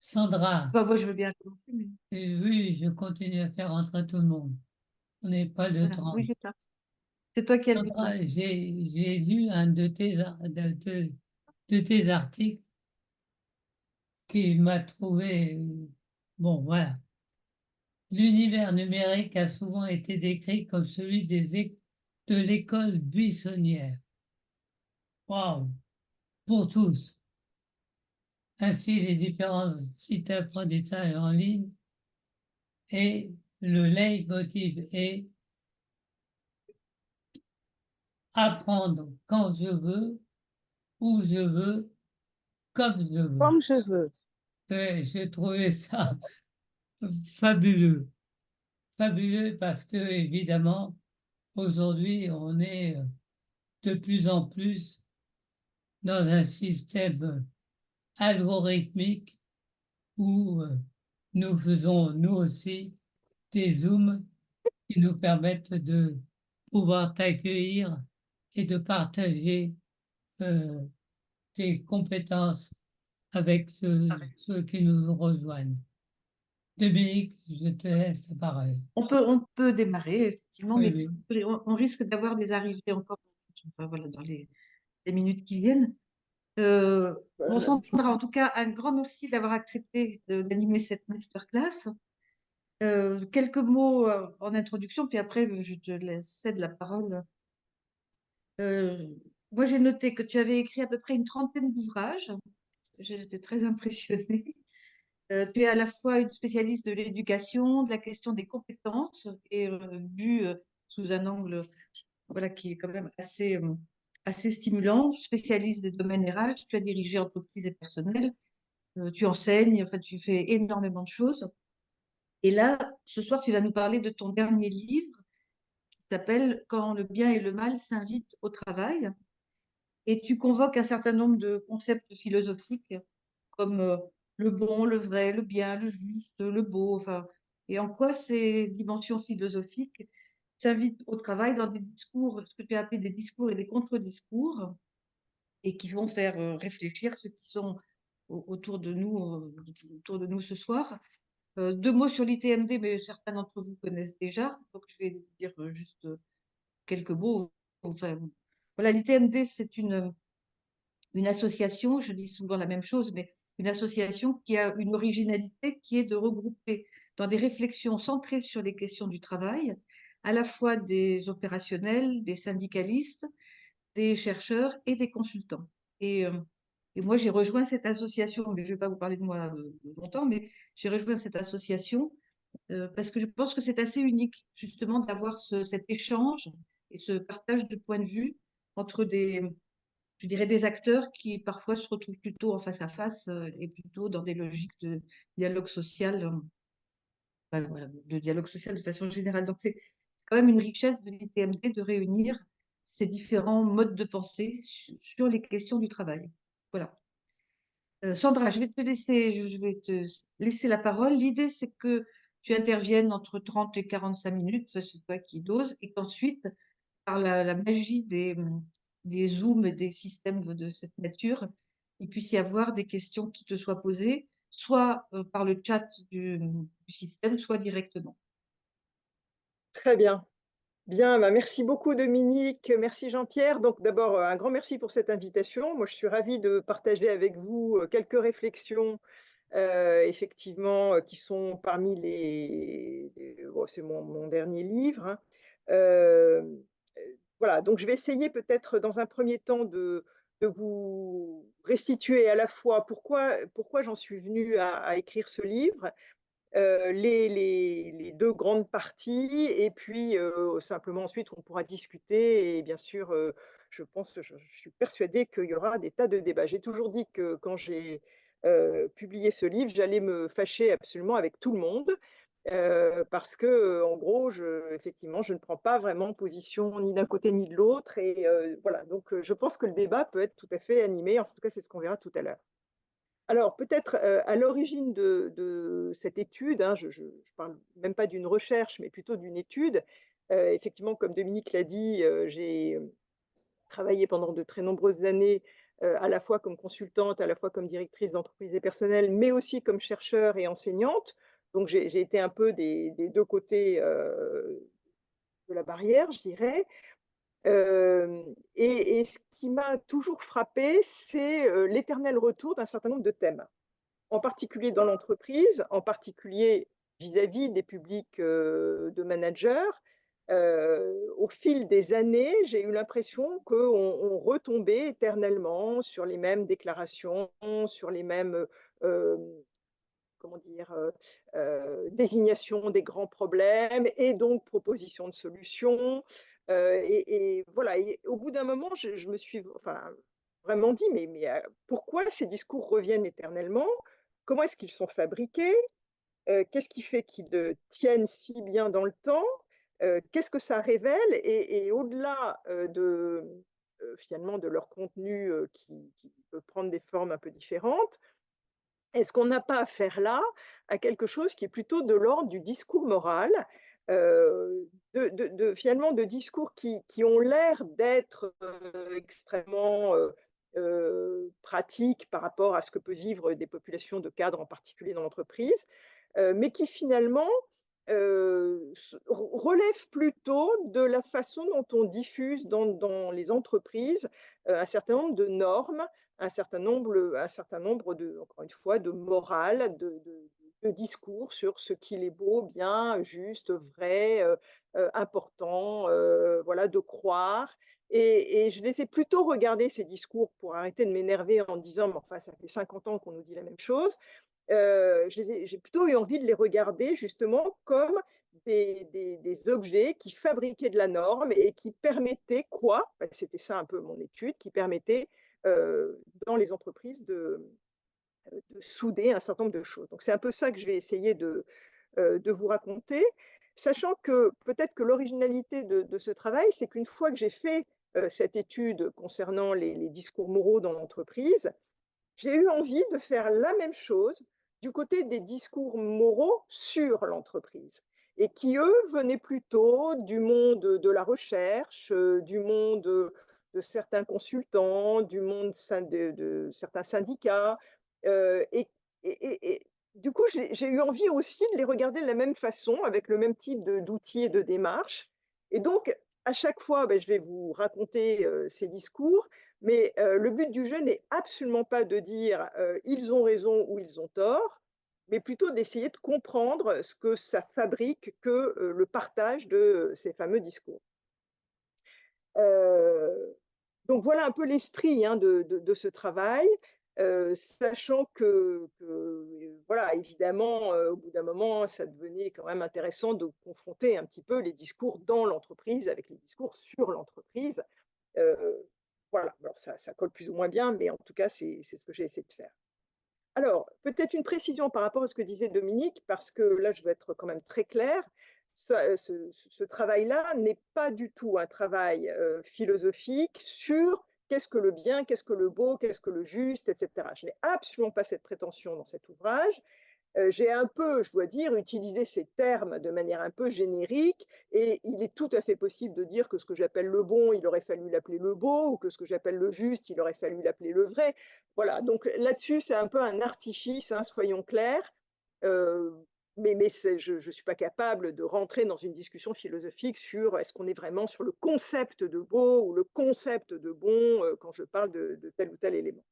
Sandra, Enfin, moi, je veux bien commencer, mais oui, je continue à faire rentrer tout le monde. On n'est pas de voilà. 30. Oui, c'est ça. C'est toi qui as le bouton. Sandra, j'ai lu un de tes articles qui m'a trouvé, bon, voilà. L'univers numérique a souvent été décrit comme celui de l'école buissonnière. Waouh, pour tous. Ainsi, les différents sites d'apprentissage en ligne et le leitmotiv est apprendre quand je veux, où je veux, comme je veux. Comme je veux. J'ai trouvé ça fabuleux. Fabuleux parce que, évidemment, aujourd'hui, on est de plus en plus dans un système algorithmique où nous faisons, nous aussi, des zooms qui nous permettent de pouvoir t'accueillir et de partager euh, tes compétences avec ceux qui nous rejoignent. Dominique, je te laisse la parole. On peut démarrer, effectivement, Oui, mais oui. on risque d'avoir des arrivées encore, enfin, voilà, dans les minutes qui viennent. Bon, Sandra, en tout cas, un grand merci d'avoir accepté d'animer cette masterclass. Quelques mots en introduction, puis après, je te cède la parole. Euh, Moi, j'ai noté que tu avais écrit à peu près une trentaine d'ouvrages. J'étais très impressionnée. Tu es à la fois une spécialiste de l'éducation, de la question des compétences, et vue sous un angle voilà, qui est quand même assez stimulant, spécialiste des domaines RH. Tu as dirigé entreprises et personnel, tu enseignes, enfin, tu fais énormément de choses. Et là, ce soir, tu vas nous parler de ton dernier livre qui s'appelle Quand le bien et le mal s'invitent au travail. Et tu convoques un certain nombre de concepts philosophiques comme le bon, le vrai, le bien, le juste, le beau, enfin, et en quoi ces dimensions philosophiques s'invitent au travail dans des discours, ce que tu as appelé des discours et des contre-discours, et qui vont faire réfléchir ceux qui sont autour de nous ce soir. Deux mots sur l'ITMD, mais certains d'entre vous connaissent déjà, donc je vais dire juste quelques mots. Enfin, voilà, l'ITMD, c'est une association, je dis souvent la même chose, mais une association qui a une originalité qui est de regrouper dans des réflexions centrées sur les questions du travail, à la fois des opérationnels, des syndicalistes, des chercheurs et des consultants. Et moi, j'ai rejoint cette association, mais je ne vais pas vous parler de moi longtemps, mais j'ai rejoint cette association parce que je pense que c'est assez unique, justement, d'avoir cet échange et ce partage de points de vue entre je dirais, des acteurs qui parfois se retrouvent plutôt en face à face et plutôt dans des logiques de dialogue social, enfin, voilà, de dialogue social de façon générale. Donc c'est quand même une richesse de l'ITMD de réunir ces différents modes de pensée sur les questions du travail. Voilà. Sandra, je vais te laisser la parole. L'idée, c'est que tu interviennes entre 30 et 45 minutes, ça c'est toi qui dose, et qu'ensuite, par la magie des Zooms et des systèmes de cette nature, il puisse y avoir des questions qui te soient posées, soit par le chat du système, soit directement. Très bien. Bien, bah, merci beaucoup Dominique, merci Jean-Pierre. Donc d'abord, un grand merci pour cette invitation. Moi, je suis ravie de partager avec vous quelques réflexions, effectivement, qui sont parmi bon, c'est mon dernier livre, hein. Euh, voilà, donc je vais essayer peut-être dans un premier temps de vous restituer à la fois pourquoi j'en suis venue à écrire ce livre, les deux grandes parties, et puis simplement ensuite on pourra discuter. Et bien sûr, je suis persuadée qu'il y aura des tas de débats. J'ai toujours dit que quand j'ai publié ce livre, j'allais me fâcher absolument avec tout le monde. Parce que, en gros, effectivement, je ne prends pas vraiment position ni d'un côté ni de l'autre. Et voilà, donc je pense que le débat peut être tout à fait animé. En tout cas, c'est ce qu'on verra tout à l'heure. Alors, peut-être à l'origine de cette étude, hein, je ne parle même pas d'une recherche, mais plutôt d'une étude. Effectivement, comme Dominique l'a dit, j'ai travaillé pendant de très nombreuses années à la fois comme consultante, à la fois comme directrice d'entreprise et personnelle, mais aussi comme chercheur et enseignante. Donc j'ai été un peu des 2 côtés, de la barrière, je dirais. Et ce qui m'a toujours frappée, c'est, l'éternel retour d'un certain nombre de thèmes. En particulier dans l'entreprise, en particulier vis-à-vis des publics, de managers. Au fil des années, j'ai eu l'impression qu'on retombait éternellement sur les mêmes déclarations, sur les mêmes, comment dire? Désignation des grands problèmes et donc proposition de solutions. Et voilà, et au bout d'un moment, je me suis enfin, vraiment dit: «Mais pourquoi ces discours reviennent éternellement? Comment est-ce qu'ils sont fabriqués? Qu'est-ce qui fait qu'ils, tiennent si bien dans le temps? Qu'est-ce que ça révèle?» Et au-delà, finalement de leur contenu, qui peut prendre des formes un peu différentes, est-ce qu'on n'a pas affaire là à quelque chose qui est plutôt de l'ordre du discours moral, finalement de discours qui ont l'air d'être, extrêmement, pratiques par rapport à ce que peuvent vivre des populations de cadres, en particulier dans l'entreprise, mais qui finalement, relèvent plutôt de la façon dont on diffuse dans les entreprises, un certain nombre de normes, un certain nombre de, encore une fois, de morales, de discours sur ce qu'il est beau, bien, juste, vrai, important, voilà, de croire. Et je les ai plutôt regardés, ces discours, pour arrêter de m'énerver en disant: «Mais enfin, ça fait 50 ans qu'on nous dit la même chose». J'ai plutôt eu envie de les regarder justement comme des objets qui fabriquaient de la norme et qui permettaient quoi? Bah, c'était ça un peu mon étude, qui permettait, dans les entreprises de souder un certain nombre de choses. Donc c'est un peu ça que je vais essayer de vous raconter, sachant que peut-être que l'originalité de ce travail, c'est qu'une fois que j'ai fait, cette étude concernant les discours moraux dans l'entreprise, j'ai eu envie de faire la même chose du côté des discours moraux sur l'entreprise et qui, eux, venaient plutôt du monde de la recherche, du monde, de certains consultants, du monde de certains syndicats, et du coup, j'ai eu envie aussi de les regarder de la même façon, avec le même type d'outils et de démarches. Et donc à chaque fois, je vais vous raconter, ces discours, mais le but du jeu n'est absolument pas de dire, «Ils ont raison» ou «Ils ont tort», mais plutôt d'essayer de comprendre ce que ça fabrique que, le partage de, ces fameux discours. Heu, donc voilà un peu l'esprit, hein, de ce travail, sachant voilà, évidemment, au bout d'un moment, ça devenait quand même intéressant de confronter un petit peu les discours dans l'entreprise avec les discours sur l'entreprise. Heu, voilà, alors ça colle plus ou moins bien, mais en tout cas, c'est ce que j'ai essayé de faire. Alors, peut-être une précision par rapport à ce que disait Dominique, parce que là, je veux être quand même très claire. Ce travail-là n'est pas du tout un travail, philosophique sur qu'est-ce que le bien, qu'est-ce que le beau, qu'est-ce que le juste, et cetera. Je n'ai absolument pas cette prétention dans cet ouvrage. J'ai un peu, je dois dire, utilisé ces termes de manière un peu générique et il est tout à fait possible de dire que ce que j'appelle le bon, il aurait fallu l'appeler le beau ou que ce que j'appelle le juste, il aurait fallu l'appeler le vrai. Voilà, donc là-dessus, c'est un peu un artifice, hein, soyons clairs. Heu, mais je ne suis pas capable de rentrer dans une discussion philosophique sur est-ce qu'on est vraiment sur le concept de beau ou le concept de bon, quand je parle de tel ou tel élément.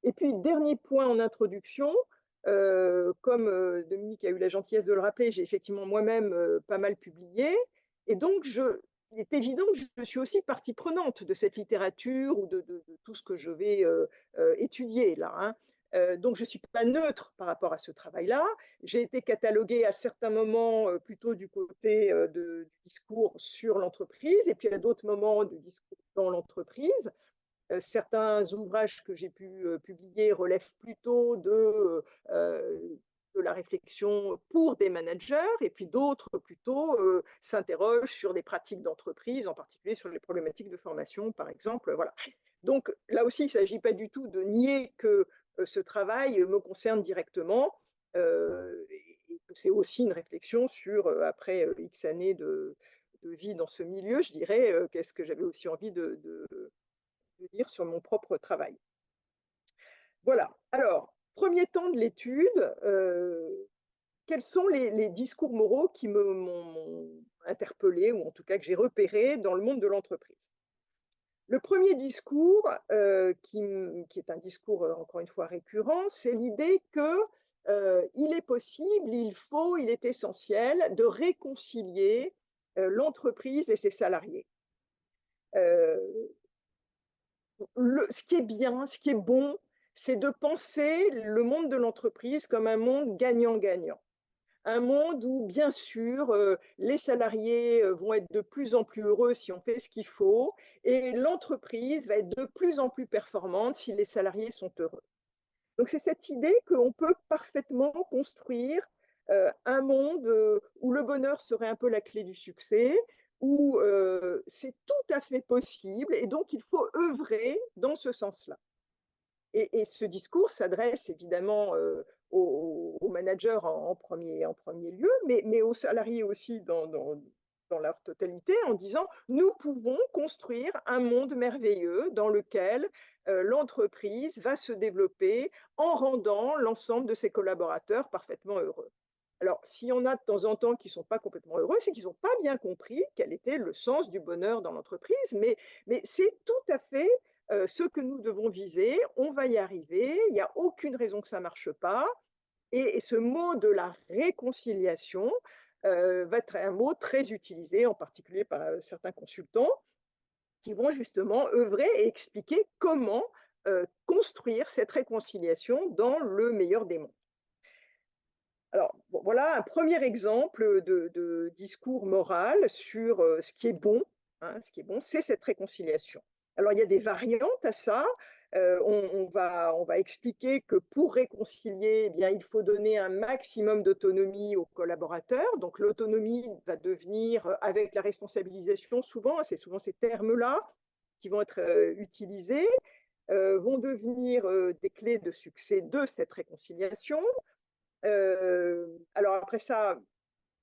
Et puis, dernier point en introduction, comme, Dominique a eu la gentillesse de le rappeler, j'ai effectivement moi-même, pas mal publié et donc il est évident que je suis aussi partie prenante de cette littérature ou de tout ce que je vais, étudier là, hein. Donc je ne suis pas neutre par rapport à ce travail-là. J'ai été cataloguée à certains moments, plutôt du côté, du discours sur l'entreprise et puis à d'autres moments du discours dans l'entreprise. Certains ouvrages que j'ai pu, publier relèvent plutôt de la réflexion pour des managers et puis d'autres plutôt, s'interrogent sur des pratiques d'entreprise, en particulier sur les problématiques de formation, par exemple, voilà. Donc là aussi, il ne s'agit pas du tout de nier que, ce travail me concerne directement, et que c'est aussi une réflexion sur, après, X années de vie dans ce milieu, je dirais, qu'est-ce que j'avais aussi envie veux dire, sur mon propre travail. Voilà. Alors, premier temps de l'étude, quels sont les discours moraux qui m'ont interpellée ou en tout cas que j'ai repérés dans le monde de l'entreprise? Le premier discours, qui est un discours, encore une fois récurrent, c'est l'idée que, il est possible, il faut, il est essentiel de réconcilier, l'entreprise et ses salariés. Heu, ce qui est bien, ce qui est bon, c'est de penser le monde de l'entreprise comme un monde gagnant-gagnant. Un monde où, bien sûr, les salariés, vont être de plus en plus heureux si on fait ce qu'il faut et l'entreprise va être de plus en plus performante si les salariés sont heureux. Donc c'est cette idée qu'on peut parfaitement construire, un monde, où le bonheur serait un peu la clé du succès, où, c'est tout à fait possible et donc il faut œuvrer dans ce sens-là. Et ce discours s'adresse évidemment, aux managers en premier lieu, mais aux salariés aussi dans leur totalité, en disant: «Nous pouvons construire un monde merveilleux dans lequel, l'entreprise va se développer en rendant l'ensemble de ses collaborateurs parfaitement heureux». Alors, s'il y en a de temps en temps qui ne sont pas complètement heureux, c'est qu'ils n'ont pas bien compris quel était le sens du bonheur dans l'entreprise, mais c'est tout à fait, ce que nous devons viser. On va y arriver, il n'y a aucune raison que ça ne marche pas et ce mot de la réconciliation, va être un mot très utilisé, en particulier par, certains consultants qui vont justement œuvrer et expliquer comment, construire cette réconciliation dans le meilleur des mondes. Alors, bon, voilà un premier exemple de discours moral sur, ce qui est bon, hein, ce qui est bon, c'est cette réconciliation. Alors, il y a des variantes à ça. On va expliquer que pour réconcilier, eh bien, il faut donner un maximum d'autonomie aux collaborateurs. Donc l'autonomie va devenir, avec la responsabilisation souvent, c'est souvent ces termes-là qui vont être, utilisés, vont devenir, des clés de succès de cette réconciliation. Alors après ça,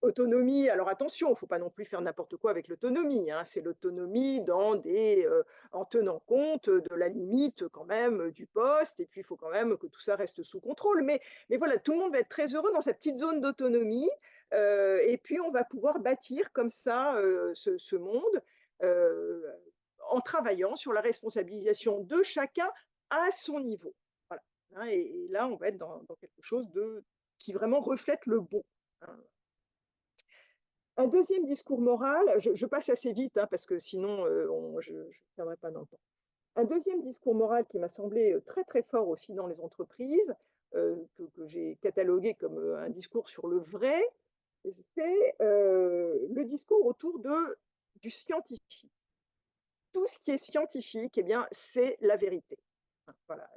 autonomie, alors attention, il ne faut pas non plus faire n'importe quoi avec l'autonomie, hein. C'est l'autonomie en tenant compte de la limite quand même du poste et puis il faut quand même que tout ça reste sous contrôle. Mais voilà, tout le monde va être très heureux dans sa petite zone d'autonomie, et puis on va pouvoir bâtir comme ça, ce monde, heu, en travaillant sur la responsabilisation de chacun à son niveau. Voilà, hein, et là, on va être dans quelque chose qui vraiment reflète le bon, hein. Un deuxième discours moral, je passe assez vite, hein, parce que sinon, je ne tiendrai pas dans le temps. Un deuxième discours moral qui m'a semblé, très, très fort aussi dans les entreprises, que j'ai catalogué comme, un discours sur le vrai, c'est, le discours autour du scientifique. Tout ce qui est scientifique, eh bien, c'est la vérité. Hein, voilà,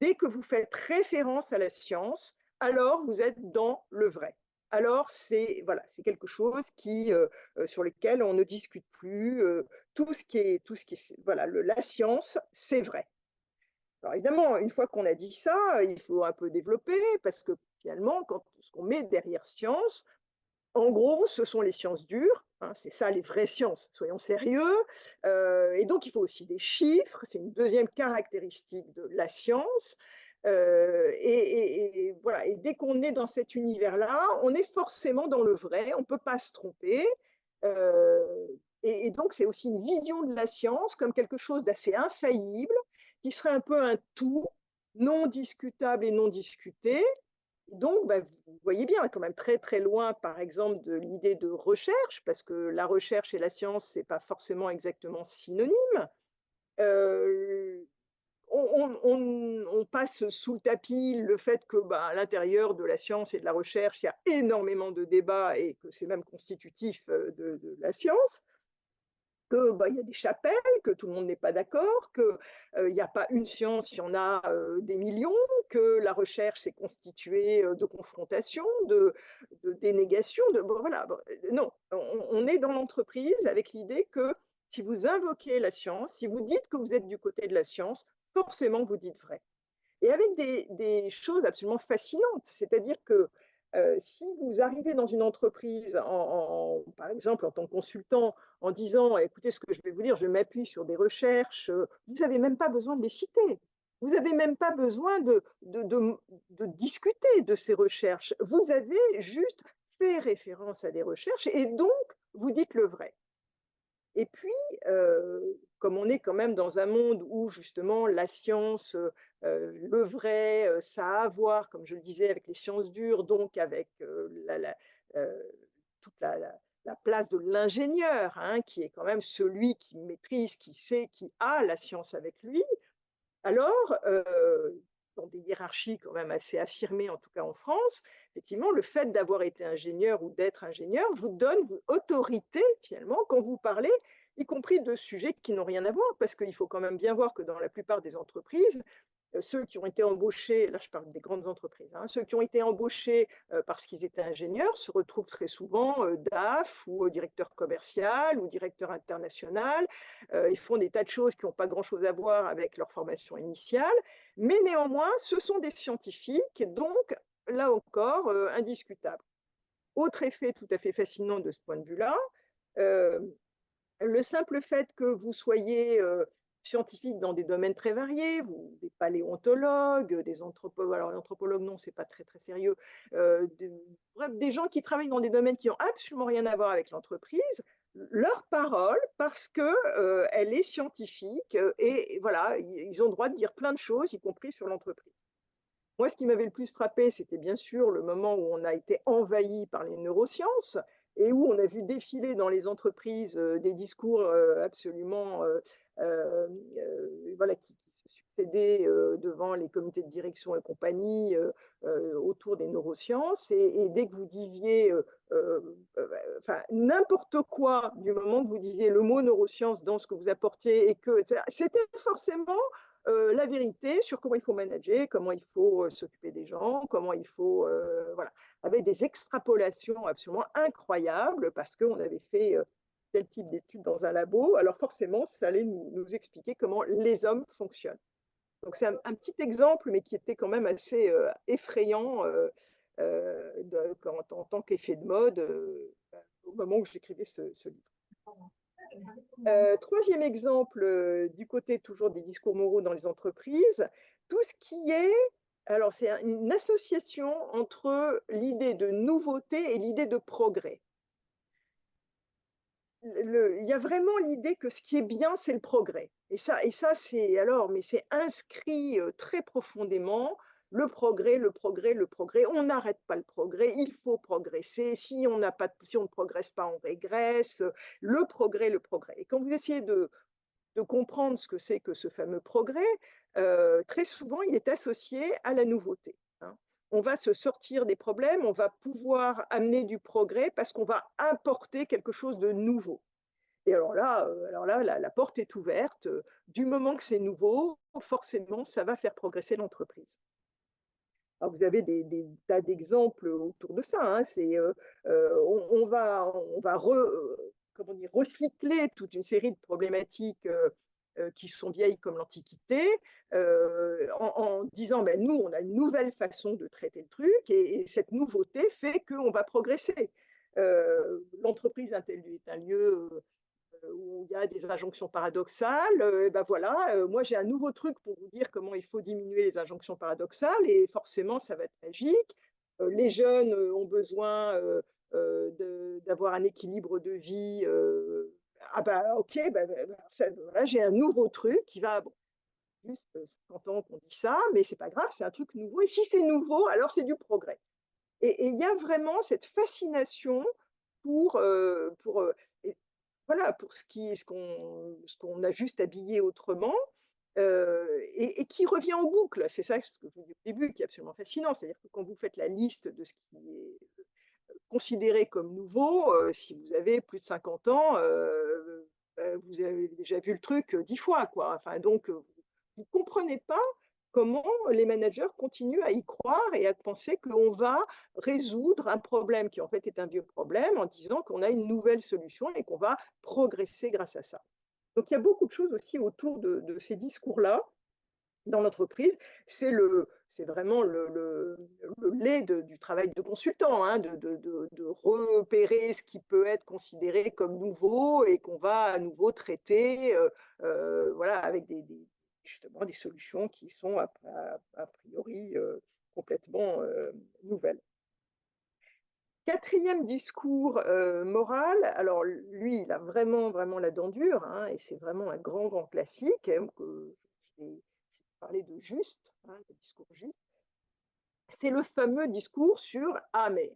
dès que vous faites référence à la science, alors vous êtes dans le vrai. Alors c'est voilà, c'est quelque chose sur lequel on ne discute plus, tout ce qui est voilà, la science, c'est vrai. Alors évidemment, une fois qu'on a dit ça, il faut un peu développer parce que finalement, ce qu'on met derrière science, en gros, ce sont les sciences dures, hein, c'est ça les vraies sciences, soyons sérieux. Et donc il faut aussi des chiffres, c'est une deuxième caractéristique de la science. Et voilà, et dès qu'on est dans cet univers-là, on est forcément dans le vrai, on ne peut pas se tromper. Et donc c'est aussi une vision de la science comme quelque chose d'assez infaillible, qui serait un peu un tout, non discutable et non discuté. Donc, bah, vous voyez bien, quand même très, très loin, par exemple, de l'idée de recherche, parce que la recherche et la science, c'est pas forcément exactement synonyme. Heu, on passe sous le tapis le fait que, bah, à l'intérieur de la science et de la recherche, il y a énormément de débats et que c'est même constitutif, de la science. Que, bah, il y a des chapelles, que tout le monde n'est pas d'accord, que, il y a pas une science, il y en a, des millions, que la recherche c'est constitué, de confrontations, de dénégations, bon voilà, bon, non, on est dans l'entreprise avec l'idée que si vous invoquez la science, si vous dites que vous êtes du côté de la science, forcément vous dites vrai et avec des choses absolument fascinantes. C'est-à-dire que Si vous arrivez dans une entreprise, par exemple, en tant que consultant, en disant: «Écoutez, ce que je vais vous dire, je m'appuie sur des recherches», vous n'avez même pas besoin de les citer. Vous n'avez même pas besoin de discuter de ces recherches. Vous avez juste fait référence à des recherches et donc vous dites le vrai. Et puis, comme on est quand même dans un monde où justement la science, le vrai, ça a à voir, comme je le disais, avec les sciences dures, donc avec, heu, toute la place de l'ingénieur, hein, qui est quand même celui qui maîtrise, qui sait, qui a la science avec lui. Alors, dans des hiérarchies quand même assez affirmées, en tout cas en France, effectivement, le fait d'avoir été ingénieur ou d'être ingénieur vous donne autorité, finalement, quand vous parlez, y compris de sujets qui n'ont rien à voir. Parce qu'il faut quand même bien voir que dans la plupart des entreprises, ceux qui ont été embauchés, là je parle des grandes entreprises, hein, ceux qui ont été embauchés parce qu'ils étaient ingénieurs se retrouvent très souvent DAF ou directeur commercial ou directeur international. Ils font des tas de choses qui n'ont pas grand-chose à voir avec leur formation initiale, mais néanmoins, ce sont des scientifiques, donc là encore, indiscutables. Autre effet tout à fait fascinant de ce point de vue-là, euh, le simple fait que vous soyez scientifique dans des domaines très variés, des paléontologues, des anthropologues, alors l'anthropologue non, c'est pas très très sérieux, bref, des gens qui travaillent dans des domaines qui n'ont absolument rien à voir avec l'entreprise, leur parole, parce que elle est scientifique, et voilà, ils ont le droit de dire plein de choses, y compris sur l'entreprise. Moi, ce qui m'avait le plus frappé, c'était bien sûr le moment où on a été envahi par les neurosciences et où on a vu défiler dans les entreprises des discours absolument voilà, qui se succédaient devant les comités de direction et compagnie autour des neurosciences. Et dès que vous disiez euh, enfin, n'importe quoi, du moment que vous disiez le mot neurosciences dans ce que vous apportiez, et que c'était forcément la vérité sur comment il faut manager, comment il faut s'occuper des gens, comment il faut, voilà, avec des extrapolations absolument incroyables parce qu'on avait fait tel type d'études dans un labo. Alors forcément, ça allait nous expliquer comment les hommes fonctionnent. Donc c'est un petit exemple, mais qui était quand même assez effrayant en tant qu'effet de mode au moment où j'écrivais ce livre. Troisième exemple, du côté toujours des discours moraux dans les entreprises, tout ce qui est, alors c'est une association entre l'idée de nouveauté et l'idée de progrès. Il y a vraiment l'idée que ce qui est bien, c'est le progrès. Et ça c'est alors, mais c'est inscrit très profondément. Le progrès, le progrès, le progrès. On n'arrête pas le progrès. Il faut progresser. Si on ne progresse pas, on régresse. Le progrès, le progrès. Et quand vous essayez de comprendre ce que c'est que ce fameux progrès, très souvent, il est associé à la nouveauté, hein. On va se sortir des problèmes, on va pouvoir amener du progrès parce qu'on va importer quelque chose de nouveau. Et alors là, la porte est ouverte. Du moment que c'est nouveau, forcément, ça va faire progresser l'entreprise. Alors vous avez des tas d'exemples autour de ça, hein. Comment dire, recycler toute une série de problématiques qui sont vieilles comme l'Antiquité, en disant ben, nous, on a une nouvelle façon de traiter le truc, et cette nouveauté fait qu'on va progresser. L'entreprise est un lieu où il y a des injonctions paradoxales. Ben voilà, moi j'ai un nouveau truc pour vous dire comment il faut diminuer les injonctions paradoxales, et forcément ça va être magique. Les jeunes ont besoin d'avoir un équilibre de vie. Ah bah ok, voilà, j'ai un nouveau truc qui va, bon, juste 50 ans qu'on dit ça, mais c'est pas grave, c'est un truc nouveau. Et si c'est nouveau, alors c'est du progrès. Et il y a vraiment cette fascination pour voilà, pour ce qu'on a juste habillé autrement, et qui revient en boucle. C'est ça ce que je vous dis au début qui est absolument fascinant. C'est-à-dire que quand vous faites la liste de ce qui est considéré comme nouveau, si vous avez plus de 50 ans, vous avez déjà vu le truc 10 fois, quoi. Enfin, donc, vous ne comprenez pas comment les managers continuent à y croire et à penser qu'on va résoudre un problème qui en fait est un vieux problème en disant qu'on a une nouvelle solution et qu'on va progresser grâce à ça. Donc il y a beaucoup de choses aussi autour de ces discours-là dans l'entreprise, c'est vraiment le lait du travail de consultant, hein, de repérer ce qui peut être considéré comme nouveau et qu'on va à nouveau traiter, voilà, avec justement des solutions qui sont a priori complètement nouvelles. Quatrième discours moral, alors lui, il a vraiment, vraiment la dent dure, hein, et c'est vraiment un grand, grand classique, hein, que j'ai parlé de juste, hein, le discours juste. C'est le fameux discours sur ah, mais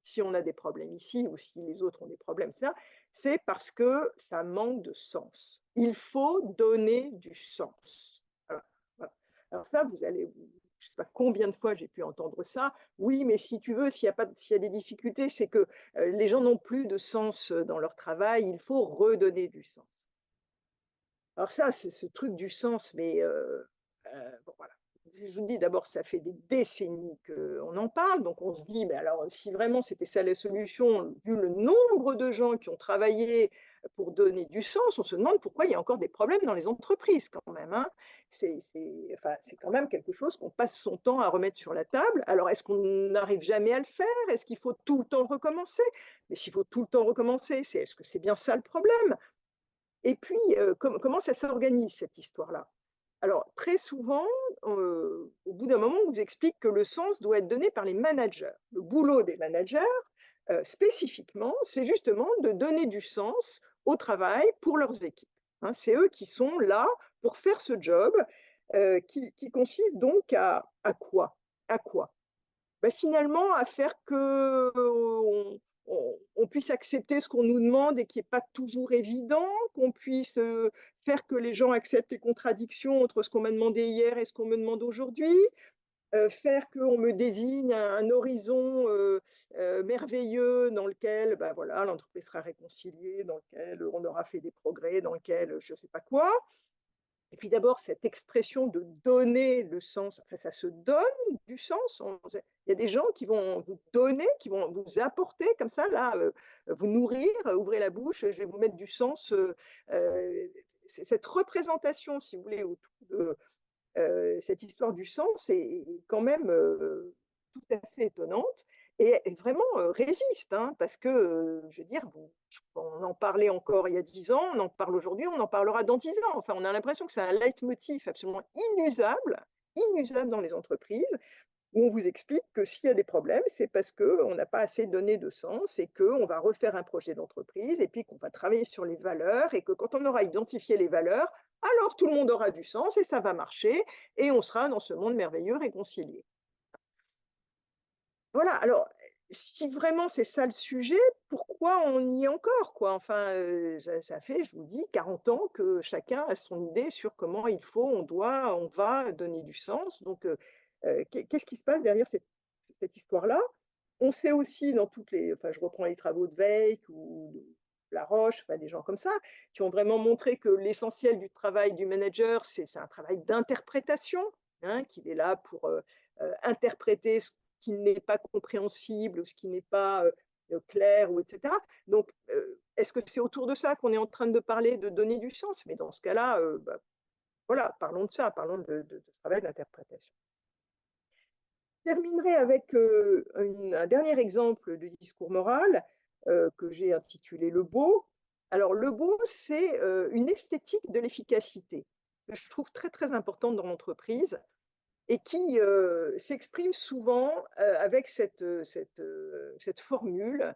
si on a des problèmes ici ou si les autres ont des problèmes, ça, c'est parce que ça manque de sens. Il faut donner du sens. Voilà, voilà. Alors ça, je ne sais pas combien de fois j'ai pu entendre ça. Oui, mais si tu veux, s'il y a des difficultés, c'est que les gens n'ont plus de sens dans leur travail. Il faut redonner du sens. Alors ça, c'est ce truc du sens, mais bon, voilà. Je vous dis d'abord, ça fait des décennies qu'on en parle, donc on se dit, mais alors si vraiment c'était ça la solution, vu le nombre de gens qui ont travaillé pour donner du sens, on se demande pourquoi il y a encore des problèmes dans les entreprises quand même, hein. Enfin, c'est quand même quelque chose qu'on passe son temps à remettre sur la table. Alors est-ce qu'on n'arrive jamais à le faire? Est-ce qu'il faut tout le temps recommencer? Mais s'il faut tout le temps recommencer, est-ce que c'est bien ça le problème? Et puis, comment ça s'organise cette histoire-là? Alors, très souvent, au bout d'un moment, on vous explique que le sens doit être donné par les managers. Le boulot des managers, spécifiquement, c'est justement de donner du sens au travail pour leurs équipes, hein. C'est eux qui sont là pour faire ce job, qui consiste donc à quoi? À quoi? Bah, finalement, à faire qu'on puisse accepter ce qu'on nous demande et qui est pas toujours évident, qu'on puisse, faire que les gens acceptent les contradictions entre ce qu'on m'a demandé hier et ce qu'on me demande aujourd'hui, faire qu'on me désigne un horizon, merveilleux dans lequel, bah, voilà, l'entreprise sera réconciliée, dans lequel on aura fait des progrès, dans lequel, je ne sais pas quoi. Et puis d'abord, cette expression de donner le sens, enfin, ça se donne du sens. Il y a des gens qui vont vous donner, qui vont vous apporter comme ça, là, vous nourrir, ouvrez la bouche, je vais vous mettre du sens. Cette représentation, si vous voulez, autour de cette histoire du sens est quand même tout à fait étonnante et vraiment résiste, hein, parce que, je veux dire, bon, on en parlait encore il y a 10 ans, on en parle aujourd'hui, on en parlera dans 10 ans. Enfin, on a l'impression que c'est un leitmotiv absolument inusable dans les entreprises, où on vous explique que s'il y a des problèmes, c'est parce qu'on n'a pas assez donné de sens et qu'on va refaire un projet d'entreprise et puis qu'on va travailler sur les valeurs et que quand on aura identifié les valeurs, alors tout le monde aura du sens et ça va marcher et on sera dans ce monde merveilleux réconcilié. Voilà, alors si vraiment c'est ça le sujet, pourquoi on y est encore, quoi? Enfin, ça fait, je vous dis, 40 ans que chacun a son idée sur comment on va donner du sens. Donc, qu'est-ce qui se passe derrière cette histoire-là? On sait aussi dans enfin, je reprends les travaux de Weick ou de Laroche, enfin des gens comme ça, qui ont vraiment montré que l'essentiel du travail du manager, c'est un travail d'interprétation, hein, qu'il est là pour interpréter ce qui n'est pas compréhensible ou ce qui n'est pas clair, ou etc. Donc, est-ce que c'est autour de ça qu'on est en train de parler, de donner du sens? Mais dans ce cas-là, bah, voilà, parlons de ça, parlons de ce travail d'interprétation. Je terminerai avec un dernier exemple de discours moral que j'ai intitulé Le beau. Alors, le beau, c'est une esthétique de l'efficacité que je trouve très, très importante dans l'entreprise et qui s'exprime souvent avec cette formule.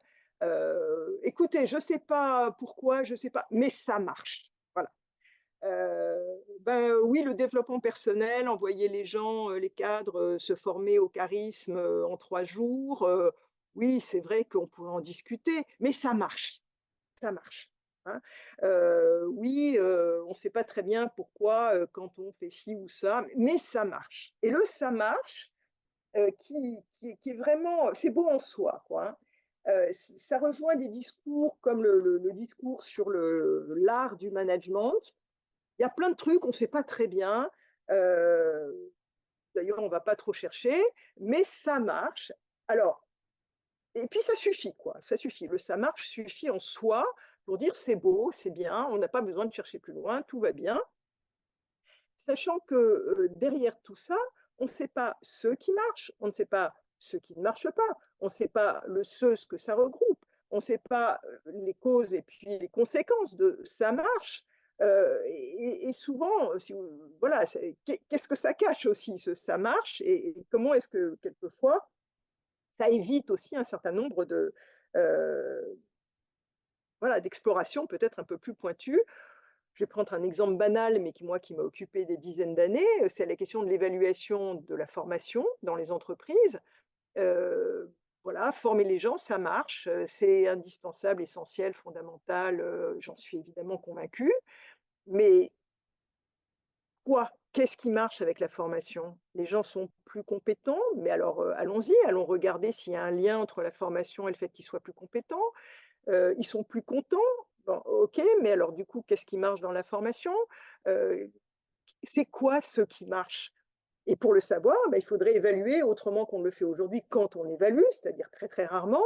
Écoutez, je ne sais pas pourquoi, je ne sais pas, mais ça marche. Voilà. Ben, oui, le développement personnel, envoyer les gens, les cadres, se former au charisme, en 3 jours, oui, c'est vrai qu'on pourrait en discuter, mais ça marche, hein. Oui, on ne sait pas très bien pourquoi, quand on fait ci ou ça, mais ça marche et le «ça marche», qui est vraiment c'est beau en soi, quoi, hein. Ça rejoint des discours comme le discours sur l'art du management. Il y a plein de trucs, on ne sait pas très bien. Heu, D'ailleurs, on ne va pas trop chercher, mais ça marche. Alors et puis ça suffit, quoi, ça suffit. Le «ça marche» suffit en soi pour dire: «C'est beau, c'est bien, on n'a pas besoin de chercher plus loin, tout va bien». sachant que derrière tout ça, on ne sait pas ce qui marche, on ne sait pas ce qui ne marche pas, on ne sait pas ce que ça regroupe, on ne sait pas les causes et puis les conséquences de ça marche. Et souvent, voilà, qu'est-ce que ça cache aussi, ça marche, et comment est-ce que quelquefois ça évite aussi un certain nombre euh, voilà, d'explorations peut-être un peu plus pointues. Je vais prendre un exemple banal, mais qui m'a occupé des dizaines d'années, c'est la question de l'évaluation de la formation dans les entreprises. Voilà, former les gens, ça marche, c'est indispensable, essentiel, fondamental, j'en suis évidemment convaincue. Mais quoi? Qu'est-ce qui marche avec la formation? Les gens sont plus compétents, mais alors, allons-y, allons regarder s'il y a un lien entre la formation et le fait qu'ils soient plus compétents. Ils sont plus contents, bon, OK, mais alors du coup, qu'est-ce qui marche dans la formation? Heu, c'est quoi ce qui marche? Et pour le savoir, bah, il faudrait évaluer autrement qu'on ne le fait aujourd'hui quand on évalue, c'est-à-dire très, très rarement.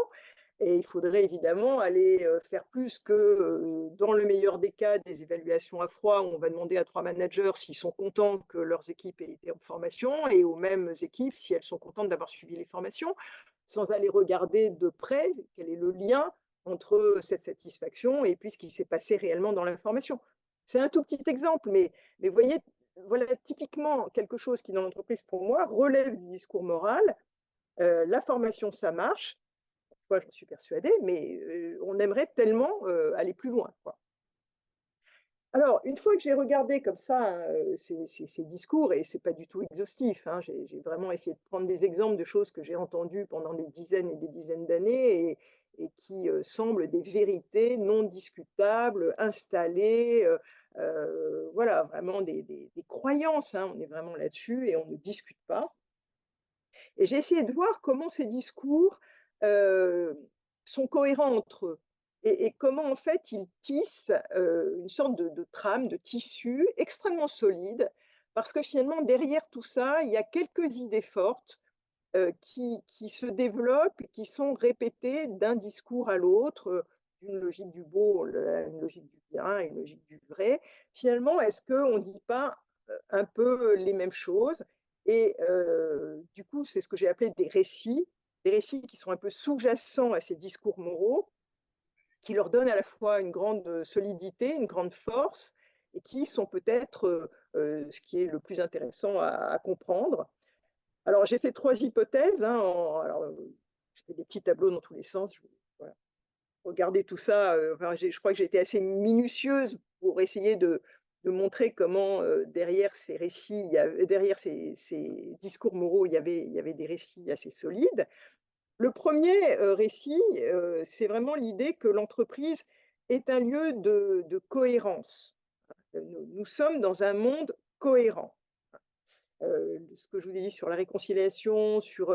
Et il faudrait évidemment aller faire plus que, dans le meilleur des cas, des évaluations à froid où on va demander à 3 managers s'ils sont contents que leurs équipes aient été en formation, et aux mêmes équipes si elles sont contentes d'avoir suivi les formations, sans aller regarder de près quel est le lien entre cette satisfaction et puis ce qui s'est passé réellement dans la formation. C'est un tout petit exemple, mais vous voyez, voilà typiquement quelque chose qui, dans l'entreprise, pour moi, relève du discours moral. La formation, ça marche. Moi, j'en suis persuadée, mais on aimerait tellement aller plus loin, quoi. Alors, une fois que j'ai regardé comme ça hein, ces discours, et c'est pas du tout exhaustif, hein, j'ai vraiment essayé de prendre des exemples de choses que j'ai entendues pendant des dizaines et des dizaines d'années, et qui semblent des vérités non discutables, installées, voilà, vraiment des croyances, hein, on est vraiment là-dessus et on ne discute pas. Et j'ai essayé de voir comment ces discours sont cohérents entre eux, et comment en fait ils tissent une sorte de trame, de tissu extrêmement solide, parce que finalement derrière tout ça, il y a quelques idées fortes qui se développent et qui sont répétées d'un discours à l'autre, d'une logique du beau à une logique du bien, à une logique du vrai. Finalement, est-ce qu'on ne dit pas un peu les mêmes choses? Et du coup, c'est ce que j'ai appelé des récits qui sont un peu sous-jacents à ces discours moraux, qui leur donnent à la fois une grande solidité, une grande force, et qui sont peut-être ce qui est le plus intéressant à comprendre. Alors, j'ai fait 3 hypothèses, hein, alors, j'ai fait des petits tableaux dans tous les sens, voilà, regarder tout ça, enfin, je crois que j'ai été assez minutieuse pour essayer de montrer comment, derrière ces récits, derrière ces discours moraux, il y avait des récits assez solides. Le premier récit, c'est vraiment l'idée que l'entreprise est un lieu de cohérence. Nous sommes dans un monde cohérent. Ce que je vous ai dit sur la réconciliation, sur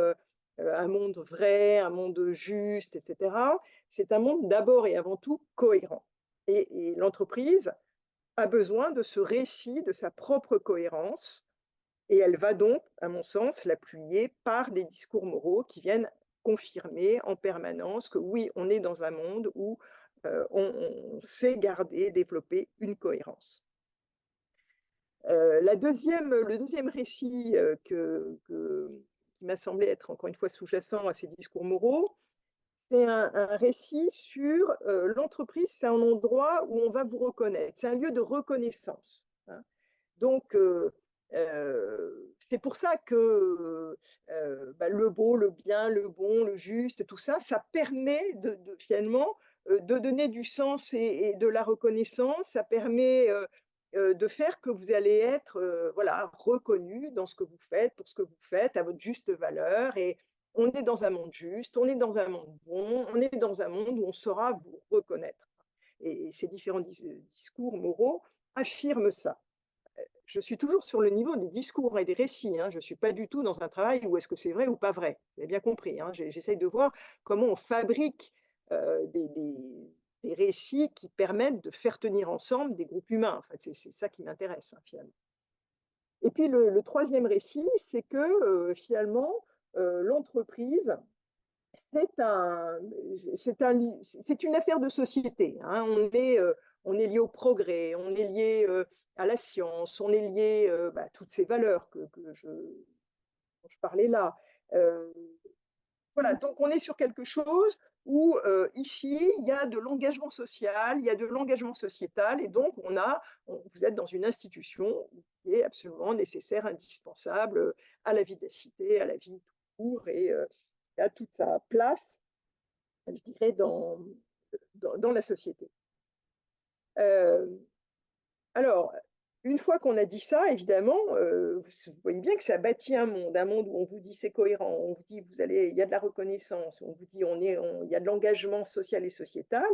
un monde vrai, un monde juste, etc. C'est un monde d'abord et avant tout cohérent. Et l'entreprise a besoin de ce récit, de sa propre cohérence, et elle va donc, à mon sens, l'appuyer par des discours moraux qui viennent confirmer en permanence que oui, on est dans un monde où on sait garder, développer une cohérence. Le deuxième récit qui m'a semblé être encore une fois sous-jacent à ces discours moraux, c'est un récit sur l'entreprise, c'est un endroit où on va vous reconnaître, c'est un lieu de reconnaissance, hein. Donc, c'est pour ça que bah, le beau, le bien, le bon, le juste, tout ça, ça permet finalement de donner du sens et de la reconnaissance. Ça permet de faire que vous allez être voilà, reconnu dans ce que vous faites, pour ce que vous faites, à votre juste valeur. Et on est dans un monde juste, on est dans un monde bon, on est dans un monde où on saura vous reconnaître. Et ces différents discours moraux affirment ça. Je suis toujours sur le niveau des discours et des récits, hein. Je ne suis pas du tout dans un travail où est-ce que c'est vrai ou pas vrai. Vous avez bien compris, hein. J'essaye de voir comment on fabrique des récits qui permettent de faire tenir ensemble des groupes humains. En fait, c'est ça qui m'intéresse, hein, finalement. Et puis le troisième récit, c'est que finalement, l'entreprise, c'est un, c'est une affaire de société, hein. on est lié au progrès, on est lié à la science, on est lié à toutes ces valeurs dont je parlais là. Euh, voilà, donc on est sur quelque chose où ici, il y a de l'engagement social, il y a de l'engagement sociétal, et donc vous êtes dans une institution qui est absolument nécessaire, indispensable à la vie de la cité, à la vie tout court, et qui a toute sa place, je dirais, dans la société. Euh, alors, une fois qu'on a dit ça, évidemment, vous voyez bien que ça bâtit un monde où on vous dit c'est cohérent, on vous dit il y a de la reconnaissance, on vous dit il y a de l'engagement social et sociétal.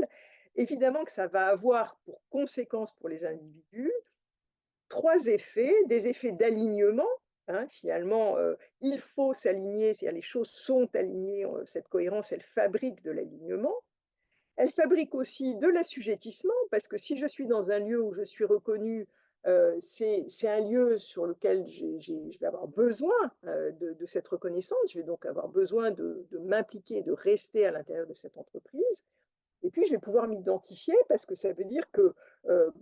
Évidemment que ça va avoir pour conséquence pour les individus trois effets, des effets d'alignement. Hein, finalement, il faut s'aligner, c'est-à-dire les choses sont alignées, cette cohérence, elle fabrique de l'alignement. Elle fabrique aussi de l'assujettissement, parce que si je suis dans un lieu où je suis reconnue, c'est un lieu sur lequel je vais avoir besoin de cette reconnaissance, je vais donc avoir besoin de m'impliquer, de rester à l'intérieur de cette entreprise. Et puis, je vais pouvoir m'identifier parce que ça veut dire que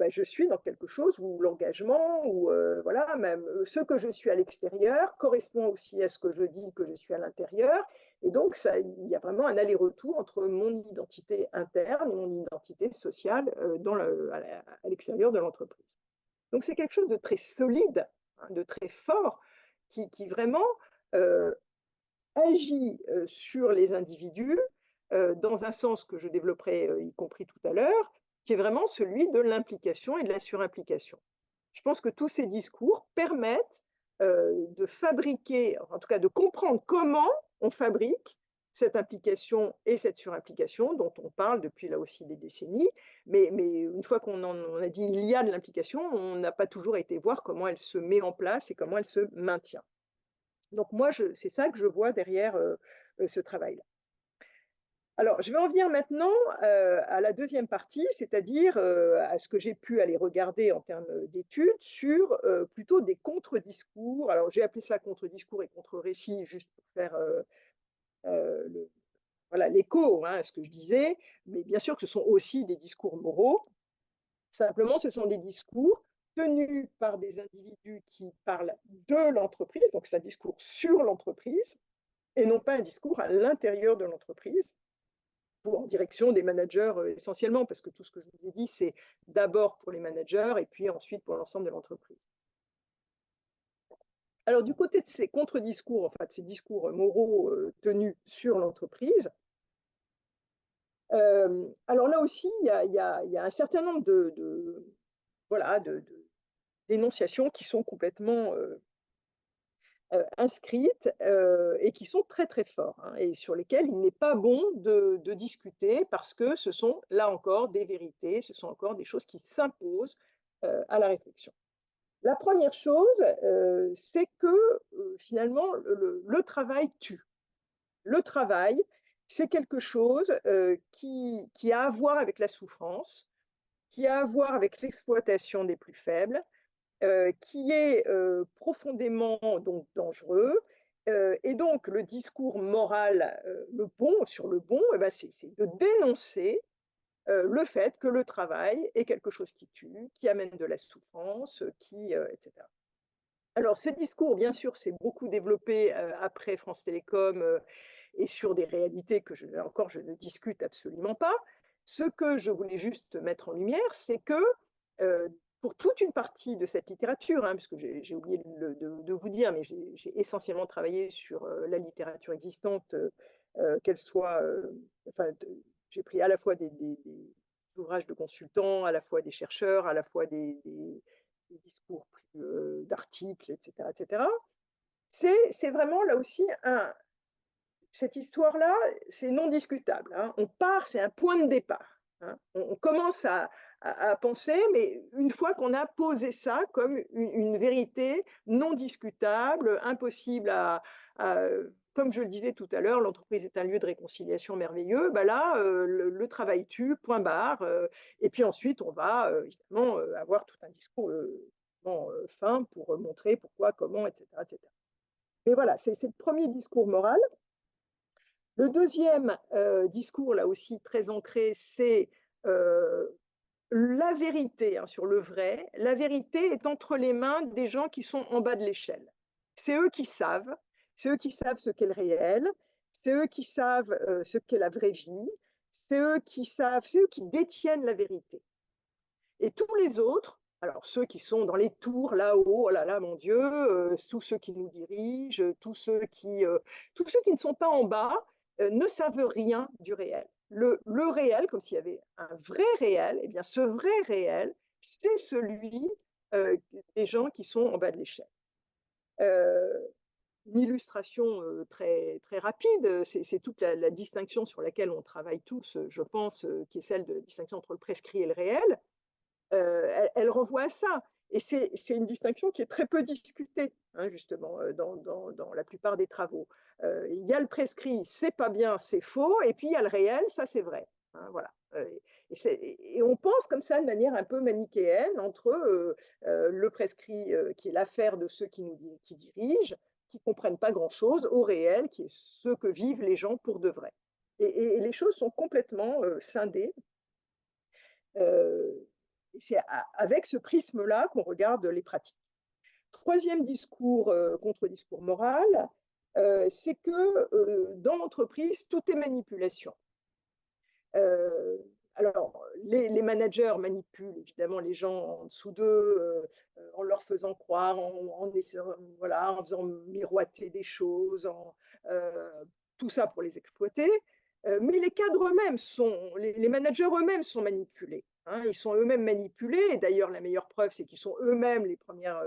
je suis dans quelque chose où l'engagement, ou voilà, même ce que je suis à l'extérieur correspond aussi à ce que je dis que je suis à l'intérieur. Et donc, il y a vraiment un aller-retour entre mon identité interne et mon identité sociale à l'extérieur de l'entreprise. Donc, c'est quelque chose de très solide, hein, de très fort, qui vraiment euh, agit sur les individus dans un sens que je développerai y compris tout à l'heure, qui est vraiment celui de l'implication et de la surimplication. Je pense que tous ces discours permettent de fabriquer, en tout cas de comprendre comment on fabrique cette implication et cette surimplication dont on parle depuis là aussi des décennies. Mais une fois qu'on a dit il y a de l'implication, on n'a pas toujours été voir comment elle se met en place et comment elle se maintient. Donc moi, c'est ça que je vois derrière ce travail-là. Alors, je vais en venir maintenant à la deuxième partie, c'est-à-dire à ce que j'ai pu aller regarder en termes d'études sur plutôt des contre-discours. Alors, j'ai appelé ça contre-discours et contre-récit juste pour faire voilà, l'écho à ce que je disais, mais bien sûr que ce sont aussi des discours moraux. Simplement, ce sont des discours tenus par des individus qui parlent de l'entreprise, donc c'est un discours sur l'entreprise, et non pas un discours à l'intérieur de l'entreprise, ou en direction des managers essentiellement, parce que tout ce que je vous ai dit, c'est d'abord pour les managers et puis ensuite pour l'ensemble de l'entreprise. Alors, du côté de ces contre-discours, en fait, ces discours moraux tenus sur l'entreprise, alors là aussi, il y a un certain nombre voilà, d'énonciations qui sont complètement inscrites et qui sont très très forts, hein, et sur lesquels il n'est pas bon de discuter parce que ce sont là encore des vérités, ce sont encore des choses qui s'imposent à la réflexion. La première chose, c'est que finalement le travail tue. Le travail, c'est quelque chose qui a à voir avec la souffrance, qui a à voir avec l'exploitation des plus faibles, qui est profondément donc dangereux. Et donc, le discours moral, le bon sur le bon, eh ben, c'est de dénoncer le fait que le travail est quelque chose qui tue, qui amène de la souffrance, etc. Alors, ce discours, bien sûr, s'est beaucoup développé après France Télécom et sur des réalités que, encore, je ne discute absolument pas. Ce que je voulais juste mettre en lumière, c'est que pour toute une partie de cette littérature, hein, puisque j'ai oublié de vous dire, mais j'ai essentiellement travaillé sur la littérature existante, qu'elle soit, enfin, j'ai pris à la fois des ouvrages de consultants, à la fois des chercheurs, à la fois des discours d'articles, etc., etc. C'est vraiment là aussi cette histoire-là, c'est non discutable. Hein. On part, c'est un point de départ. Hein. On commence à penser, mais une fois qu'on a posé ça comme une vérité non discutable, impossible comme je le disais tout à l'heure, l'entreprise est un lieu de réconciliation merveilleux. Ben là, le travail tue, point barre. Et puis ensuite, on va évidemment avoir tout un discours fin pour montrer pourquoi, comment, etc., etc. Mais voilà, c'est le premier discours moral. Le deuxième discours, là aussi très ancré, c'est la vérité, hein, sur le vrai, la vérité est entre les mains des gens qui sont en bas de l'échelle. C'est eux qui savent, c'est eux qui savent ce qu'est le réel, c'est eux qui savent ce qu'est la vraie vie, c'est eux qui savent, c'est eux qui détiennent la vérité. Et tous les autres, alors ceux qui sont dans les tours là-haut, oh là là, mon Dieu, tous ceux qui nous dirigent, tous ceux qui ne sont pas en bas, ne savent rien du réel. Le réel, comme s'il y avait un vrai réel, eh bien ce vrai réel, c'est celui des gens qui sont en bas de l'échelle. Euh, une illustration très, très rapide, c'est toute la distinction sur laquelle on travaille tous, je pense, qui est celle de la distinction entre le prescrit et le réel. Elle renvoie à ça. Et c'est une distinction qui est très peu discutée, hein, justement, dans la plupart des travaux. Il y a le prescrit, c'est pas bien, c'est faux, et puis il y a le réel, ça c'est vrai. Hein, voilà. Et on pense comme ça de manière un peu manichéenne entre le prescrit, qui est l'affaire de ceux qui dirigent, qui ne comprennent pas grand-chose, au réel, qui est ce que vivent les gens pour de vrai. Et les choses sont complètement scindées. Euh, c'est avec ce prisme-là qu'on regarde les pratiques. Troisième discours, contre-discours moral, c'est que dans l'entreprise, tout est manipulation. Alors, les managers manipulent évidemment les gens en dessous d'eux, en leur faisant croire, voilà, en faisant miroiter des choses, tout ça pour les exploiter. Mais les cadres eux-mêmes les managers eux-mêmes sont manipulés. Hein, ils sont eux-mêmes manipulés. Et d'ailleurs, la meilleure preuve, c'est qu'ils sont eux-mêmes les premières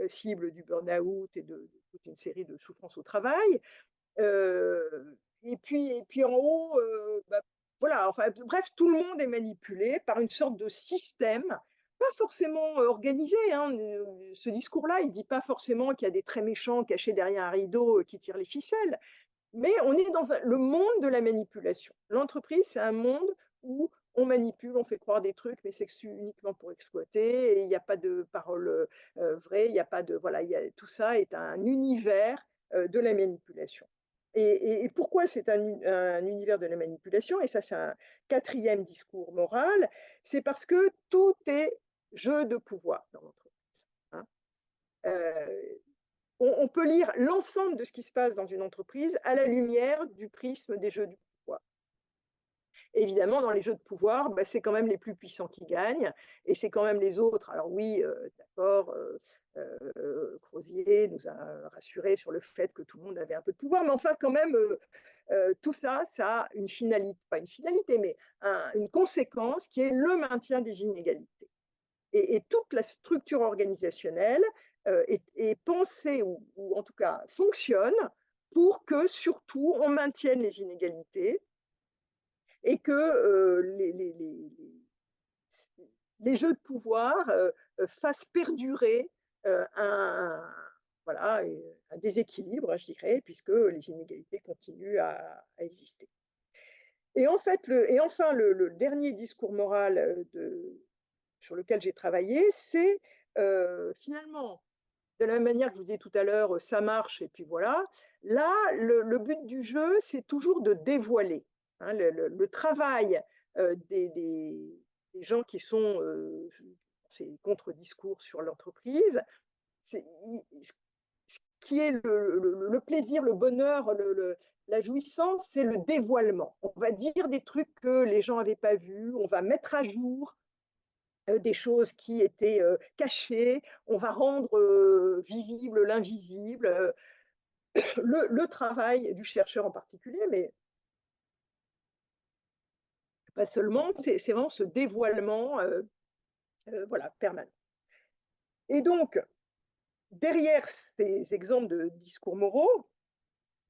cibles du burn-out et de toute une série de souffrances au travail. Et puis en haut, bah, voilà, enfin, bref, tout le monde est manipulé par une sorte de système, pas forcément organisé. Hein. Ce discours-là, il ne dit pas forcément qu'il y a des très méchants cachés derrière un rideau qui tirent les ficelles, mais on est dans le monde de la manipulation. L'entreprise, c'est un monde où on manipule, on fait croire des trucs, mais c'est uniquement pour exploiter, et il n'y a pas de parole vraie, il n'y a pas de... Voilà, tout ça est un univers de la manipulation. Et pourquoi c'est un univers de la manipulation? Et ça, c'est un quatrième discours moral, c'est parce que tout est jeu de pouvoir dans l'entreprise. Hein. On peut lire l'ensemble de ce qui se passe dans une entreprise à la lumière du prisme des jeux du pouvoir. Évidemment, dans les jeux de pouvoir, bah, c'est quand même les plus puissants qui gagnent, et c'est quand même les autres. Alors oui, d'accord, Crozier nous a rassurés sur le fait que tout le monde avait un peu de pouvoir, mais enfin quand même, tout ça, ça a une finalité, pas une finalité, mais une conséquence qui est le maintien des inégalités. Et toute la structure organisationnelle est pensée, ou en tout cas fonctionne, pour que surtout on maintienne les inégalités et que les jeux de pouvoir fassent perdurer voilà, un déséquilibre, je dirais, puisque les inégalités continuent à exister. Et enfin, le dernier discours moral sur lequel j'ai travaillé, c'est finalement, de la même manière que je vous disais tout à l'heure, ça marche, et puis voilà. Là, le but du jeu, c'est toujours de dévoiler. Hein, le travail des gens qui sont ces contre-discours sur l'entreprise, ce qui est le plaisir, le bonheur, la jouissance, c'est le dévoilement. On va dire des trucs que les gens n'avaient pas vus, on va mettre à jour des choses qui étaient cachées, on va rendre visible l'invisible, le travail du chercheur en particulier, mais pas seulement, c'est vraiment ce dévoilement voilà, permanent. Et donc, derrière ces exemples de discours moraux,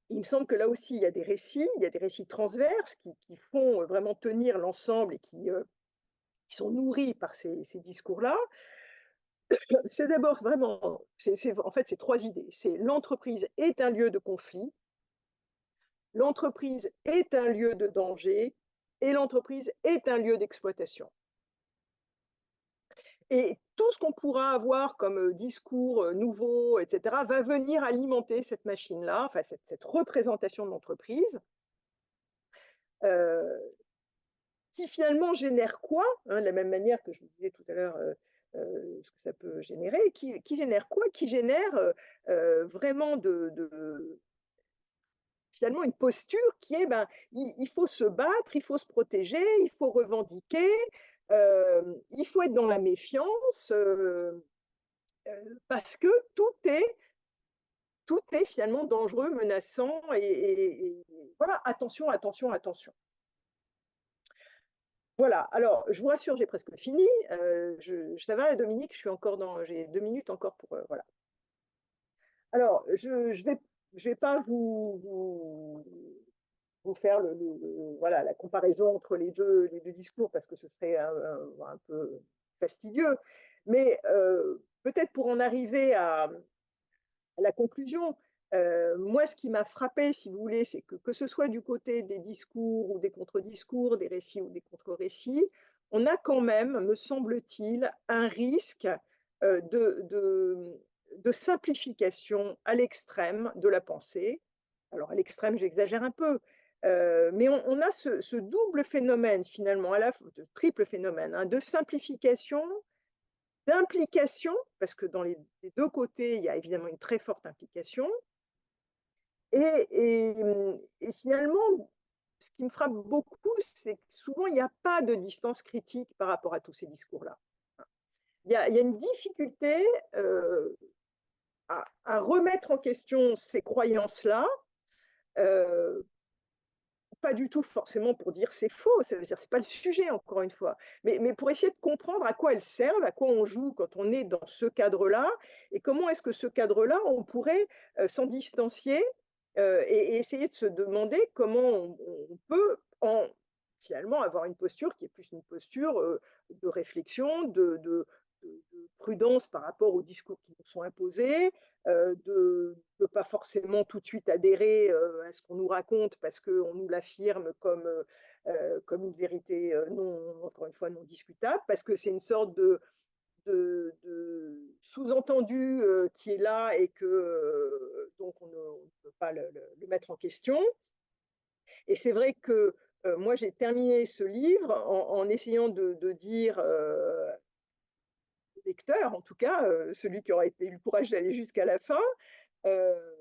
il me semble que là aussi, il y a des récits transverses qui font vraiment tenir l'ensemble et qui sont nourris par ces discours-là. C'est d'abord vraiment, en fait, c'est trois idées. C'est l'entreprise est un lieu de conflit, l'entreprise est un lieu de danger, et l'entreprise est un lieu d'exploitation. Et tout ce qu'on pourra avoir comme discours nouveau, etc., va venir alimenter cette machine-là, enfin cette représentation de l'entreprise. qui finalement génère quoi? Hein, de la même manière que je vous disais tout à l'heure, ce que ça peut générer, qui génère quoi? Qui génère, vraiment finalement une posture qui est, ben, il faut se battre, il faut se protéger, il faut revendiquer, il faut être dans la méfiance, parce que tout est finalement dangereux, menaçant et voilà, attention, attention, attention. Voilà, alors je vous rassure, j'ai presque fini, ça va Dominique? J'ai 2 minutes encore pour, voilà. Alors je vais pas vous faire voilà, la comparaison entre les 2 discours parce que ce serait un peu fastidieux. Mais peut-être pour en arriver à la conclusion, moi, ce qui m'a frappé, si vous voulez, c'est que ce soit du côté des discours ou des contre-discours, des récits ou des contre-récits, on a quand même, me semble-t-il, un risque euh, de, de, de simplification à l'extrême de la pensée. Alors, à l'extrême, j'exagère un peu, mais on a ce double phénomène, finalement, triple phénomène, hein, de simplification, d'implication, parce que dans les deux côtés, il y a évidemment une très forte implication, et finalement, ce qui me frappe beaucoup, c'est que souvent, il n'y a pas de distance critique par rapport à tous ces discours-là. Il y a une difficulté à remettre en question ces croyances-là, euh, pas du tout forcément pour dire c'est faux, ça veut dire c'est pas le sujet encore une fois, mais pour essayer de comprendre à quoi elles servent, à quoi on joue quand on est dans ce cadre-là, et comment est-ce que ce cadre-là, on pourrait s'en distancier et essayer de se demander comment on peut finalement avoir une posture qui est plus une posture de réflexion, de prudence par rapport aux discours qui nous sont imposés, de ne pas forcément tout de suite adhérer à ce qu'on nous raconte parce qu'on nous l'affirme comme une vérité non, encore une fois, non discutable, parce que c'est une sorte de sous-entendu qui est là et que donc on ne peut pas le mettre en question. Et c'est vrai que moi j'ai terminé ce livre en essayant de dire au lecteur, en tout cas celui qui aura eu le courage d'aller jusqu'à la fin, euh,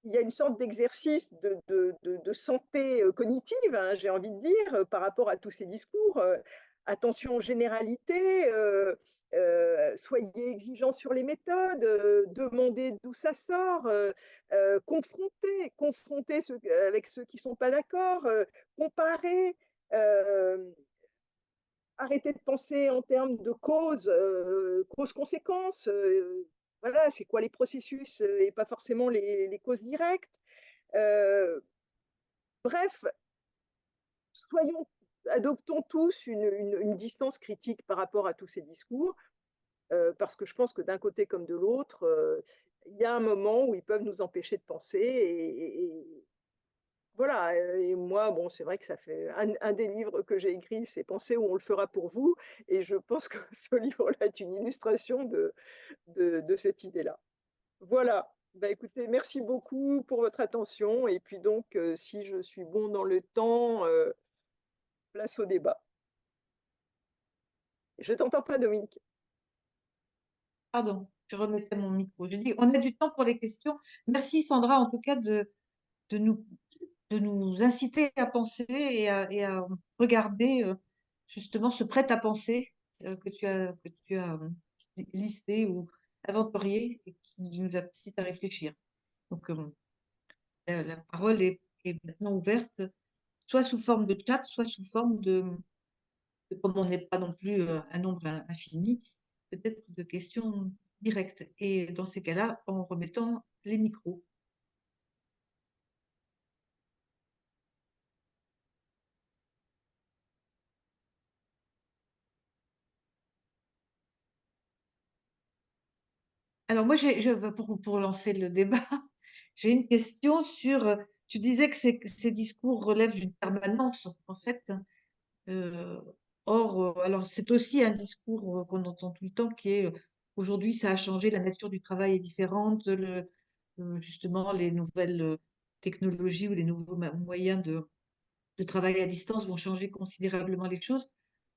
il y a une sorte d'exercice de santé cognitive, hein, j'ai envie de dire, par rapport à tous ces discours. Attention aux généralités, soyez exigeants sur les méthodes, demandez d'où ça sort, confrontez avec ceux qui ne sont pas d'accord, comparez, euh, arrêtez de penser en termes de cause-conséquence. Voilà, c'est quoi les processus et pas forcément les causes directes. Euh, Bref, soyons, adoptons tous une distance critique par rapport à tous ces discours, parce que je pense que d'un côté comme de l'autre, il y a un moment où ils peuvent nous empêcher de penser. Voilà, et moi, bon, c'est vrai que ça fait un des livres que j'ai écrit, c'est Penser ou on le fera pour vous. Et je pense que ce livre-là est une illustration de cette idée-là. Voilà. Bah, écoutez, merci beaucoup pour votre attention. Et puis donc, si je suis bon dans le temps, place au débat. Je t'entends pas, Dominique. Pardon, je remettais mon micro. Je dis, on a du temps pour les questions. Merci Sandra, en tout cas, de nous, de nous inciter à penser et à regarder justement ce prêt-à-penser que tu as listé ou inventorié et qui nous incite à réfléchir. Donc, la parole est maintenant ouverte, soit sous forme de chat, soit sous forme comme on n'est pas non plus un nombre infini, peut-être de questions directes. Et dans ces cas-là, en remettant les micros. Alors moi, pour lancer le débat, j'ai une question sur, tu disais que ces discours relèvent d'une permanence, en fait. Euh, Or, alors c'est aussi un discours qu'on entend tout le temps qui est aujourd'hui, ça a changé, la nature du travail est différente, justement les nouvelles technologies ou les nouveaux moyens de travail à distance vont changer considérablement les choses.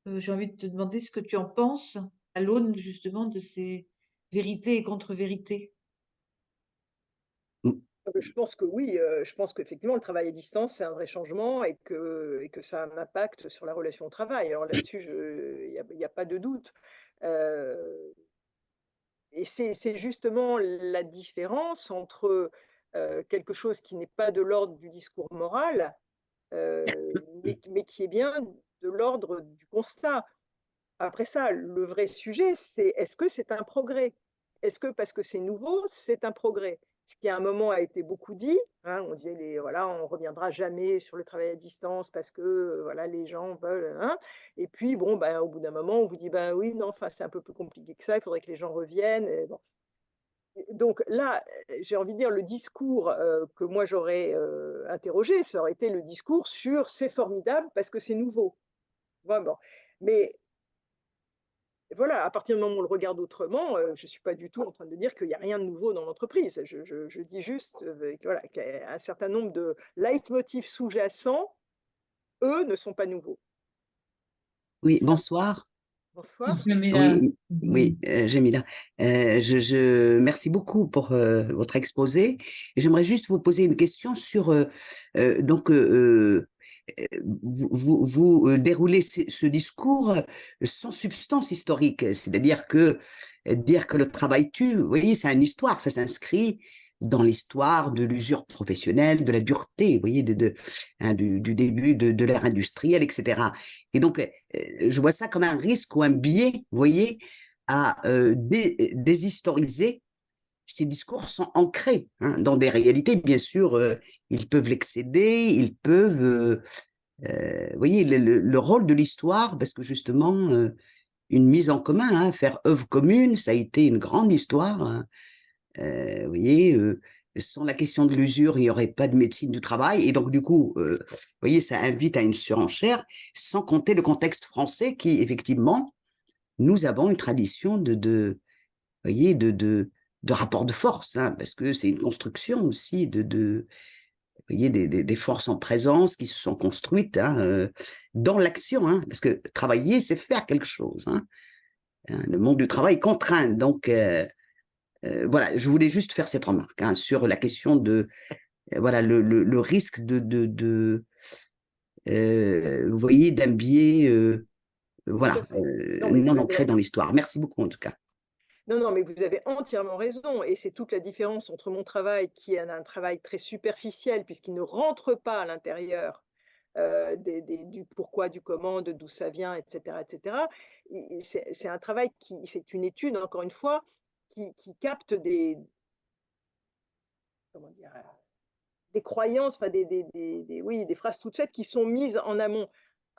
J'ai envie de te demander ce que tu en penses à l'aune justement de ces vérités et contre-vérités. Mmh, Je pense que oui, je pense qu'effectivement le travail à distance, c'est un vrai changement et que ça a un impact sur la relation au travail. Alors là-dessus, il y a pas de doute. Heu et c'est justement la différence entre, quelque chose qui n'est pas de l'ordre du discours moral, mais qui est bien de l'ordre du constat. Après ça, le vrai sujet, c'est est-ce que c'est un progrès? Est-ce que parce que c'est nouveau, c'est un progrès? Ce qui à un moment a été beaucoup dit, hein, on disait voilà, on reviendra jamais sur le travail à distance parce que, voilà, les gens veulent, hein, et puis bon, ben, au bout d'un moment, on vous dit: «Ben oui, non, enfin, c'est un peu plus compliqué que ça, il faudrait que les gens reviennent» et bon. Et donc là, j'ai envie de dire le discours, que moi j'aurais, interrogé, ça aurait été le discours sur: «C'est formidable parce que c'est nouveau». Ouais, bon, mais voilà, à partir du moment où on le regarde autrement, je ne suis pas du tout en train de dire qu'il y a rien de nouveau dans l'entreprise. Je dis juste, que voilà, qu'il y a un certain nombre de leitmotifs sous-jacents, eux, ne sont pas nouveaux. oui, Bien, bonsoir. bonsoir. Jamila. Oui, oui, Jamila. Merci beaucoup pour votre exposé. Et j'aimerais juste vous poser une question sur donc vous déroulez ce discours sans substance historique, c'est-à-dire que dire que le travail tue, vous voyez, c'est une histoire, ça s'inscrit dans l'histoire de l'usure professionnelle, de la dureté, vous voyez, hein, du début de l'ère industrielle, etc. Et donc, je vois ça comme un risque ou un biais, vous voyez, à déshistoriser. Ces discours sont ancrés hein, dans des réalités, bien sûr, ils peuvent l'excéder, ils peuvent, vous voyez, le rôle de l'histoire, parce que justement, une mise en commun, hein, faire œuvre commune, ça a été une grande histoire. Hein, vous voyez, sans la question de l'usure, il n'y aurait pas de médecine du travail. Et donc, du coup, vous voyez, ça invite à une surenchère, sans compter le contexte français qui, effectivement, nous avons une tradition vous voyez, de rapport de force, hein, parce que c'est une construction aussi vous voyez, des forces en présence qui se sont construites hein, dans l'action, hein, parce que travailler, c'est faire quelque chose. Hein. Le monde du travail contraint. Donc, voilà, je voulais juste faire cette remarque hein, sur la question de voilà, le risque vous voyez, d'un biais Tout à voilà, fait. Non, mais non ancré dans l'histoire. Merci beaucoup en tout cas. non, non, mais vous avez entièrement raison et c'est toute la différence entre mon travail qui est un travail très superficiel puisqu'il ne rentre pas à l'intérieur, du pourquoi, du comment, de d'où ça vient et cetera et cetera. Et c'est un travail c'est une étude encore une fois qui capte des comment dire? Des croyances, enfin des oui, des phrases toutes faites qui sont mises en amont.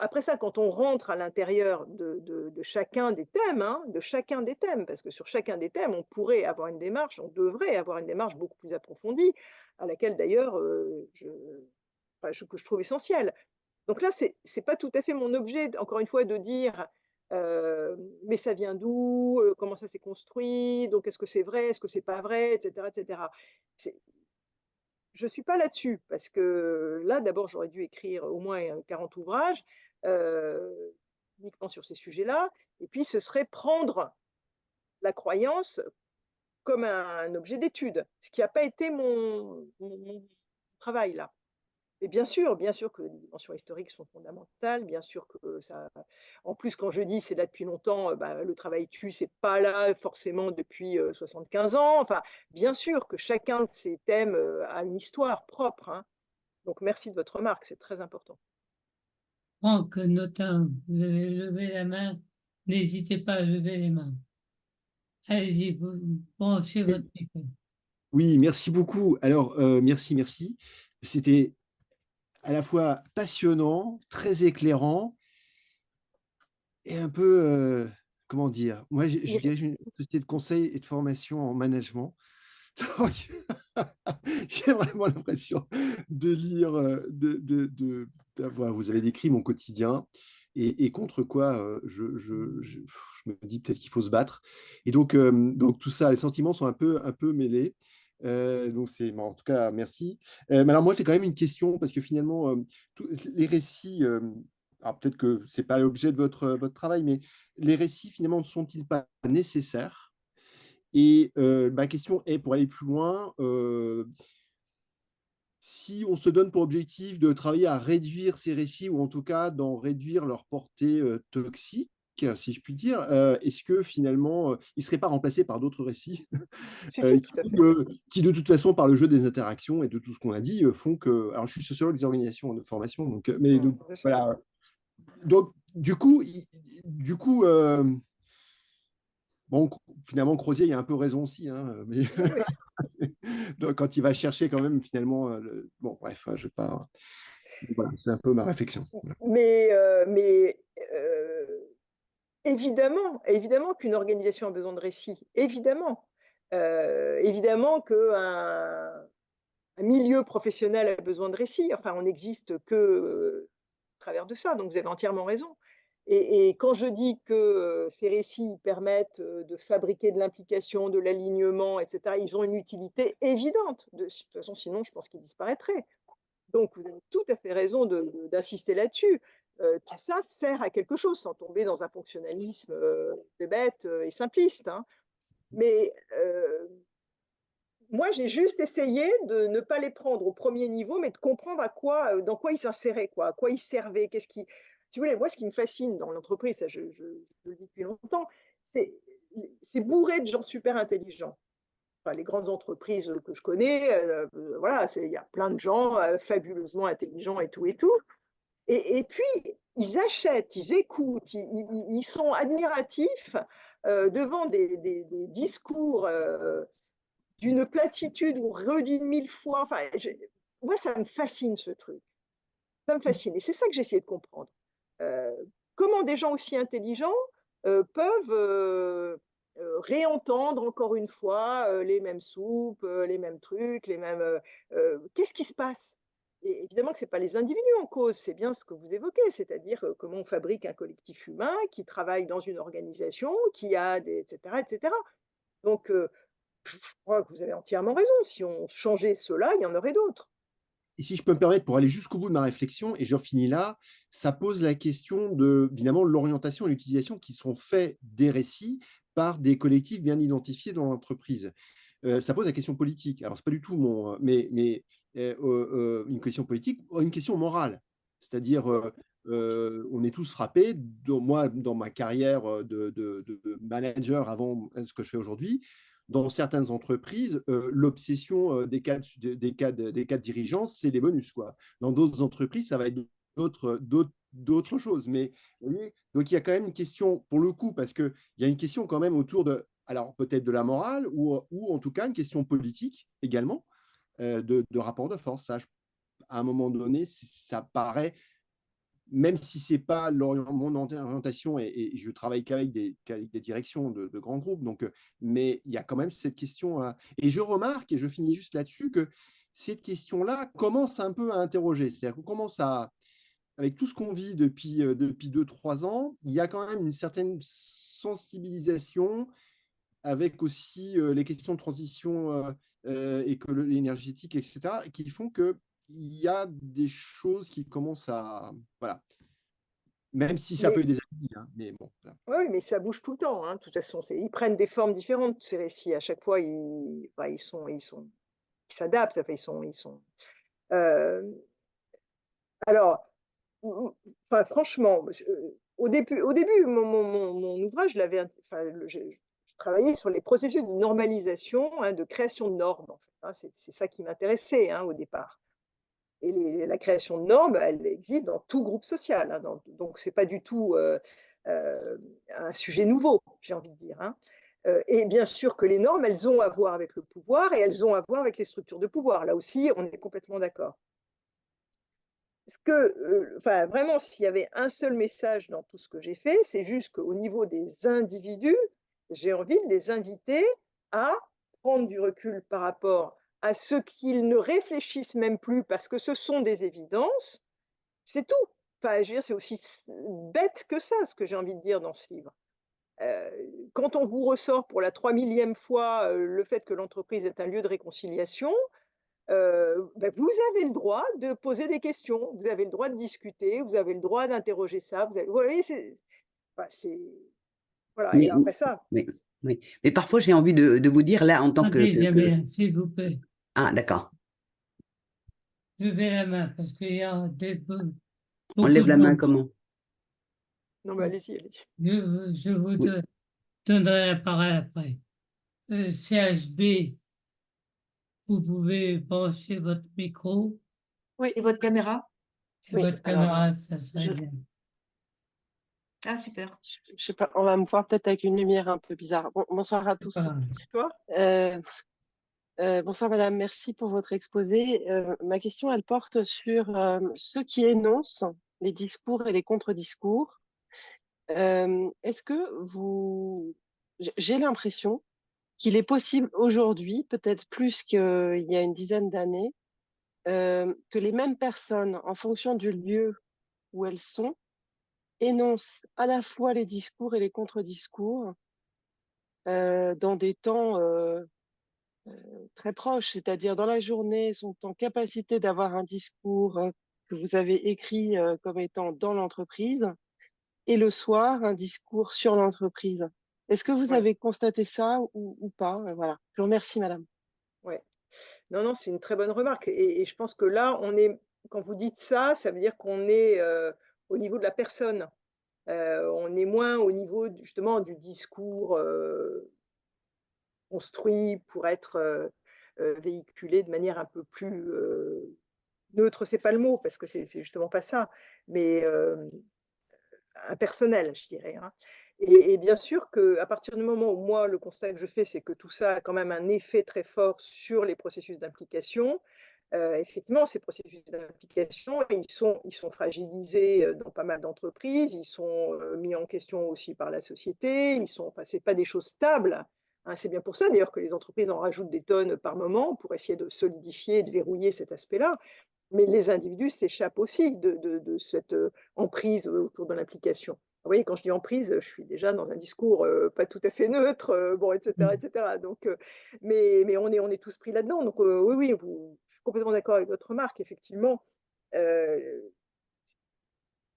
Après ça, quand on rentre à l'intérieur de chacun des thèmes, hein, de chacun des thèmes, parce que sur chacun des thèmes, on pourrait avoir une démarche, on devrait avoir une démarche beaucoup plus approfondie, à laquelle d'ailleurs, que je trouve essentielle. Donc là, c'est pas tout à fait mon objet, encore une fois, de dire, «Mais ça vient d'où? Comment ça s'est construit? Donc est-ce que c'est vrai? Est-ce que c'est pas vrai?» et cetera et cetera. C'est je suis pas là-dessus parce que là, d'abord, j'aurais dû écrire au moins, 40 ouvrages, uniquement sur ces sujets-là et puis ce serait prendre la croyance comme un objet d'étude, ce qui a pas été mon travail là. Et bien sûr que les dimensions historiques sont fondamentales, bien sûr que ça en plus, quand je dis: «C'est là depuis longtemps», bah, le travail tue, c'est pas là forcément depuis, 75 ans. Enfin, bien sûr que chacun de ces thèmes, a une histoire propre, hein. Donc merci de votre remarque, c'est très important. Franck Notin, vous avez levé la main, n'hésitez pas à lever les mains. Allez-y, vous branchez Oui, votre micro. oui, merci beaucoup. Alors, merci. C'était à la fois passionnant, très éclairant et un peu, comment dire? Moi, je Mais dirige une société de conseil et de formation en management. Donc j'ai vraiment l'impression de lire, d'avoir vous avez décrit mon quotidien et contre quoi, je me dis: «Peut-être qu'il faut se battre» et donc tout ça, les sentiments sont un peu mêlés. Donc bon, en tout cas, merci. Mais alors moi, j'ai quand même une question parce que finalement, les récits, alors peut-être que c'est pas l'objet de votre travail, mais les récits finalement ne sont-ils pas nécessaires? Et ma question est, pour aller plus loin, si on se donne pour objectif de travailler à réduire ces récits ou en tout cas d'en réduire leur portée, toxique, si je puis dire, est-ce que finalement, ils ne seraient pas remplacés par d'autres récits, Si, si, tout à fait. qui de toute façon, par le jeu des interactions et de tout ce qu'on a dit, font que alors je suis sociologue des organisations de formation, donc mais donc Je sais. voilà, donc du coup, bon, finalement Crozier, il a un peu raison aussi, hein, mais Oui, oui. donc quand il va chercher quand même finalement, bon bref, je vais pas voilà, c'est un peu ma réflexion. Voilà. Mais évidemment qu'une organisation a besoin de récits, évidemment. Évidemment qu'un un milieu professionnel a besoin de récits. Enfin, on n'existe que, au travers de ça, donc vous avez entièrement raison. Et quand je dis que, ces récits permettent, de fabriquer de l'implication, de l'alignement et cetera, ils ont une utilité évidente. De toute façon, sinon je pense qu'ils disparaîtraient. Donc vous avez tout à fait raison d'insister là-dessus. Tout ça sert à quelque chose, sans tomber dans un fonctionnalisme, bête, et simpliste, hein. Mais, moi, j'ai juste essayé de ne pas les prendre au premier niveau, mais de comprendre dans quoi ils s'inséraient, quoi, à quoi ils servaient, qu'est-ce qui si vous voulez, moi, ce qui me fascine dans l'entreprise, ça je le dis depuis longtemps, c'est c'est bourré de gens super intelligents. Enfin, les grandes entreprises, que je connais, voilà, il y a plein de gens, fabuleusement intelligents et tout. Et puis, ils achètent, ils écoutent, ils sont admiratifs, devant des discours, d'une platitude ou redit 1000 fois. Enfin, moi, ça me fascine ce truc. Ça me fascine. Et c'est ça que j'ai essayé de comprendre. Euh, Comment des gens aussi intelligents peuvent réentendre encore une fois les mêmes soupes, les mêmes trucs, les mêmes. Qu'est-ce qui se passe? Et évidemment que ce n'est pas les individus en cause, c'est bien ce que vous évoquez, c'est-à-dire comment on fabrique un collectif humain qui travaille dans une organisation, qui a des, etc., etc. Donc, je crois que vous avez entièrement raison. Si on changeait cela, il y en aurait d'autres. Et si je peux me permettre, pour aller jusqu'au bout de ma réflexion, et j'en finis là, ça pose la question de, évidemment, l'orientation et l'utilisation qui sont faits des récits par des collectifs bien identifiés dans l'entreprise. Ça pose la question politique. Alors, c'est pas du tout mais une question politique, une question morale. C'est-à-dire, on est tous frappés, moi, dans ma carrière de manager avant ce que je fais aujourd'hui, dans certaines entreprises, l'obsession des cadres dirigeants, c'est les bonus, quoi. Dans d'autres entreprises, ça va être d'autres choses. Mais vous voyez, donc il y a quand même une question, pour le coup, parce qu'il y a une question quand même autour de, alors peut-être de la morale, ou en tout cas une question politique également, de rapport de force. Ça, à un moment donné, ça paraît, même si c'est pas mon orientation, et je travaille qu'avec des directions de grands groupes, donc, mais il y a quand même cette question. Et je remarque, et je finis juste là-dessus, que cette question-là commence un peu à interroger. C'est-à-dire qu'on commence à, avec tout ce qu'on vit depuis 2-3 ans, il y a quand même une certaine sensibilisation avec aussi les questions de transition énergétique, etc., qui font qu'il y a des choses qui commencent à. Voilà. Même si ça peut Mais être des amis, hein, mais bon. Voilà. oui, mais ça bouge tout le temps, hein. De toute façon, ils prennent des formes différentes, ces récits. À chaque fois, enfin, ils s'adaptent. Enfin, euh, alors, enfin, franchement, au début, mon ouvrage, enfin, je travaillais sur les processus de normalisation, hein, de création de normes, en fait, hein. C'est ça qui m'intéressait, hein, au départ. Et la création de normes, elle existe dans tout groupe social, hein, donc c'est pas du tout un sujet nouveau, j'ai envie de dire, hein. Et bien sûr que les normes, elles ont à voir avec le pouvoir et elles ont à voir avec les structures de pouvoir. Là aussi, on est complètement d'accord. Enfin, vraiment, s'il y avait un seul message dans tout ce que j'ai fait, c'est juste qu'au niveau des individus, j'ai envie de les inviter à prendre du recul par rapport à ce qu'ils ne réfléchissent même plus parce que ce sont des évidences. C'est tout. Enfin, je veux dire, c'est aussi bête que ça, ce que j'ai envie de dire dans ce livre. Quand on vous ressort pour la 3000e fois, le fait que l'entreprise est un lieu de réconciliation, bah, vous avez le droit de poser des questions, vous avez le droit de discuter, vous avez le droit d'interroger ça, vous voyez, c'est voilà et Mais, après ça mais, oui. Mais parfois, j'ai envie de vous dire là, en tant Attendez, Isabelle, s'il vous plaît, Ah, d'accord. levez la main parce qu'il y a On beaucoup lève de la main monde. comment? non mais allez-y, allez-y. Je vous Oui. donnerai la parole après. CHB, vous pouvez brancher votre micro Oui. Et votre caméra? et Oui, votre alors, caméra, ça serait je, bien. Ah, super. je sais pas, on va me voir peut-être avec une lumière un peu bizarre. Bonsoir à C'est tous. pas grave. Toi? Euh, bonsoir madame, merci pour votre exposé. Ma question, elle porte sur ceux qui énoncent les discours et les contre-discours. Est-ce que j'ai l'impression qu'il est possible aujourd'hui, peut-être plus qu'il y a une dizaine d'années, que les mêmes personnes, en fonction du lieu où elles sont, énoncent à la fois les discours et les contre-discours dans des temps très proches, c'est-à-dire dans la journée, sont en capacité d'avoir un discours que vous avez écrit comme étant dans l'entreprise, et le soir, un discours sur l'entreprise. Est-ce que vous Ouais, avez constaté ça ou pas? Voilà. Je vous remercie, madame. ouais. Non, non, c'est une très bonne remarque et je pense que là, on est quand vous dites ça, ça veut dire qu'on est, au niveau de la personne. On est moins au niveau du justement du discours, construit pour être, véhiculé de manière un peu plus, neutre, c'est pas le mot parce que c'est justement pas ça, mais, impersonnel, je dirais, hein. Et bien sûr qu'à partir du moment où moi, le constat que je fais, c'est que tout ça a quand même un effet très fort sur les processus d'implication. Effectivement, ces processus d'implication, ils sont fragilisés, dans pas mal d'entreprises, ils sont, mis en question aussi par la société, enfin, c'est pas des choses stables, hein. C'est bien pour ça d'ailleurs que les entreprises en rajoutent des tonnes par moment pour essayer de solidifier, de verrouiller cet aspect-là. Mais les individus s'échappent aussi de cette, emprise autour de l'implication. Vous voyez, quand je dis emprise, je suis déjà dans un discours, pas tout à fait neutre, bon et cetera et Mm. cetera. Donc, mais on est tous pris là-dedans. Donc, oui, oui, je suis complètement d'accord avec votre remarque. Effectivement, heu,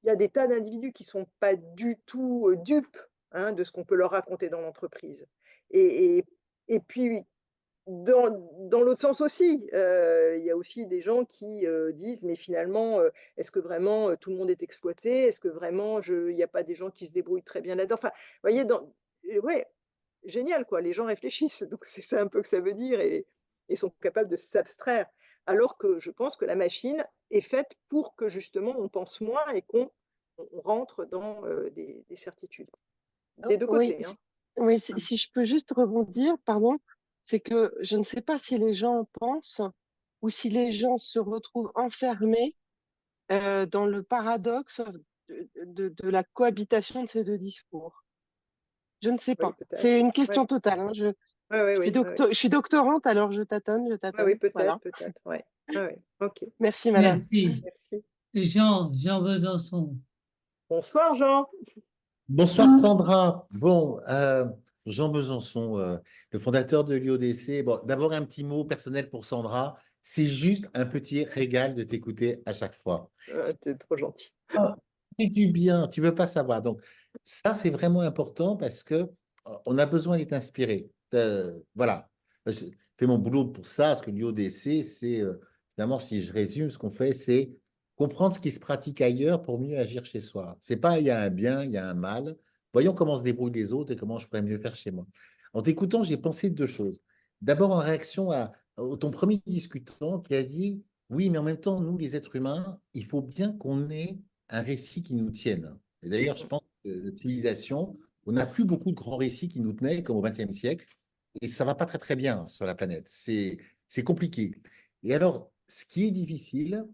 il y a des tas d'individus qui sont pas du tout, dupes, hein, de ce qu'on peut leur raconter dans l'entreprise et puis dans l'autre sens aussi, il y a aussi des gens qui, disent: «Mais finalement, est-ce que vraiment, tout le monde est exploité? Est-ce que vraiment il y a pas des gens qui se débrouillent très bien là-dedans?» Enfin, vous voyez ouais, génial quoi, les gens réfléchissent, donc c'est ça un peu que ça veut dire et sont capables de s'abstraire. Alors que je pense que la machine est faite pour que justement on pense moins et qu'on rentre dans, des certitudes. Des 2 Oui, côtés, hein. oui, si je peux juste rebondir, pardon, c'est que je ne sais pas si les gens pensent ou si les gens se retrouvent enfermés dans le paradoxe de la cohabitation de ces deux discours. Je ne sais Oui, pas. peut-être. C'est une Ouais. question totale, hein. Ouais, ouais, oui, ouais, ouais. Je suis doctorante, alors je Ouais, oui, tâtonne. peut-être, Voilà. peut-être, ouais. Ouais, ouais. OK, Merci, madame. Merci. merci. Jean Besançon. Bonsoir Jean. Bonsoir Sandra. Bon, Jean Besançon, le fondateur de l'IODC. Bon, d'abord un petit mot personnel pour Sandra. C'est juste un petit régal de t'écouter à chaque fois. Tu trop gentil. Ça fait du bien, tu ne veux pas savoir. Donc, ça, c'est vraiment important parce que on a besoin d'être inspiré. Voilà. Je fais mon boulot pour ça, parce que l'IODC, c'est, finalement, si je résume, ce qu'on fait, c'est comprendre ce qui se pratique ailleurs pour mieux agir chez soi. C'est pas il y a un bien, il y a un mal. Voyons comment se débrouillent les autres et comment je pourrais mieux faire chez moi. En t'écoutant, j'ai pensé deux choses. D'abord, en réaction à ton premier discutant qui a dit, oui, mais en même temps, nous, les êtres humains, il faut bien qu'on ait un récit qui nous tienne. Et d'ailleurs, je pense que la civilisation, on n'a plus beaucoup de grands récits qui nous tenaient, comme au XXe siècle, et ça va pas très très bien sur la planète. C'est compliqué. Et alors, ce qui est difficile,